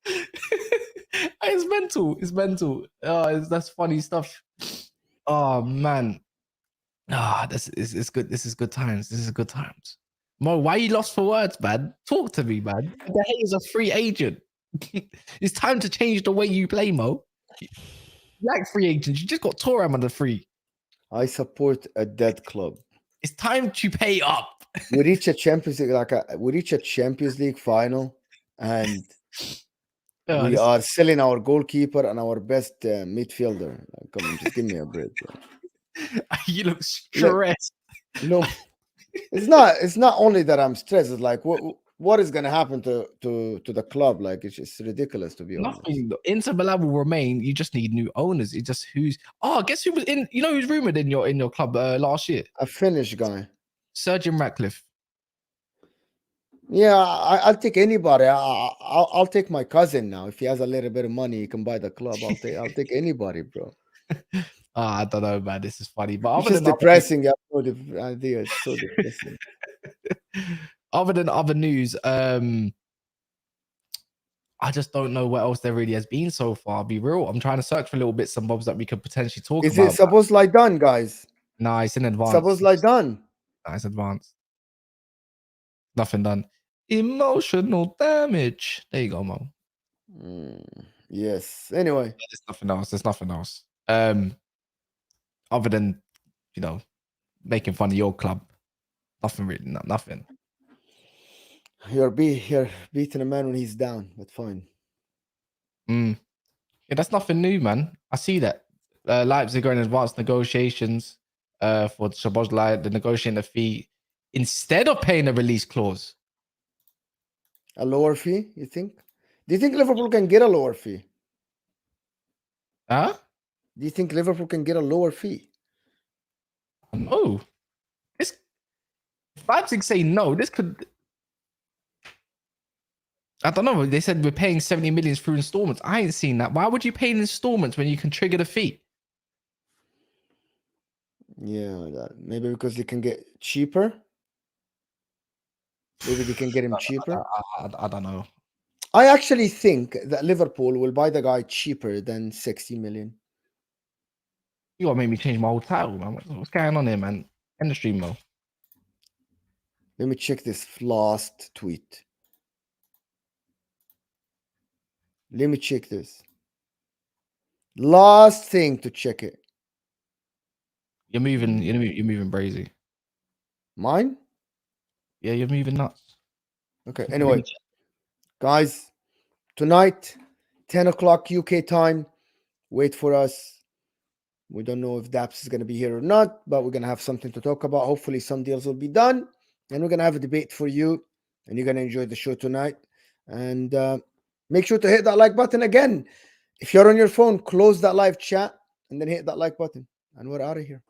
It's mental. It's mental. That's funny stuff. Oh man. This is good. This is good times. This is good times. Mo, why are you lost for words, man? Talk to me, man. The Hay is a free agent. It's time to change the way you play, Mo. You like free agents. You just got Thuram on the free. I support a dead club. It's time to pay up. We reach a Champions League, we reach a Champions League final, and we are selling our goalkeeper and our best midfielder. Come on, just give me a break, bro. You look stressed. No, it's not only that I'm stressed. It's like what is going to happen to the club? Like, it's just ridiculous, to be honest. Nothing. Inter Milan will remain. You just need new owners. It's just guess who was in? You know who's rumored in your club last year? A Finnish guy, Sergeant Ratcliffe. Yeah, I'll take anybody. I'll take my cousin now. If he has a little bit of money, he can buy the club. I'll take anybody, bro. I don't know, man. This is funny, but it's just depressing. I know the idea. It's so depressing. Other than other news, I just don't know what else there really has been so far. I'll be real. I'm trying to search for little bits and bobs that we could potentially talk about. Is it Szoboszlai done, guys? No, it's in advance. Szoboszlai done. No, it's advanced. Nothing done. Emotional damage. There you go, Mo. Yes. Anyway, there's nothing else. There's nothing else. Other than making fun of your club. Nothing really. Nothing. You're beating a man when he's down, but fine. Yeah, that's nothing new, man. I see that. Leipzig are in advanced negotiations for Szoboszlai, the negotiating the fee instead of paying a release clause. A lower fee, you think? Do you think Liverpool can get a lower fee? Huh? Do you think Liverpool can get a lower fee? No. If Leipzig say no, this could... I don't know. They said we're paying 70 million through installments. I ain't seen that. Why would you pay in installments when you can trigger the fee? Yeah, maybe because they can get cheaper. Maybe they can get him cheaper. I don't know. I actually think that Liverpool will buy the guy cheaper than 60 million. You gotta make me change my whole title, man. What's going on here, man? End the stream, Mo. Let me check this last tweet. Let me check this. Last thing to check it. You're moving brazy. Mine? Yeah, you're moving nuts. Okay, anyway. Guys, tonight, 10 o'clock UK time. Wait for us. We don't know if Daps is going to be here or not, but we're going to have something to talk about. Hopefully some deals will be done. And we're going to have a debate for you. And you're going to enjoy the show tonight. And make sure to hit that like button again. If you're on your phone, close that live chat and then hit that like button. And we're out of here.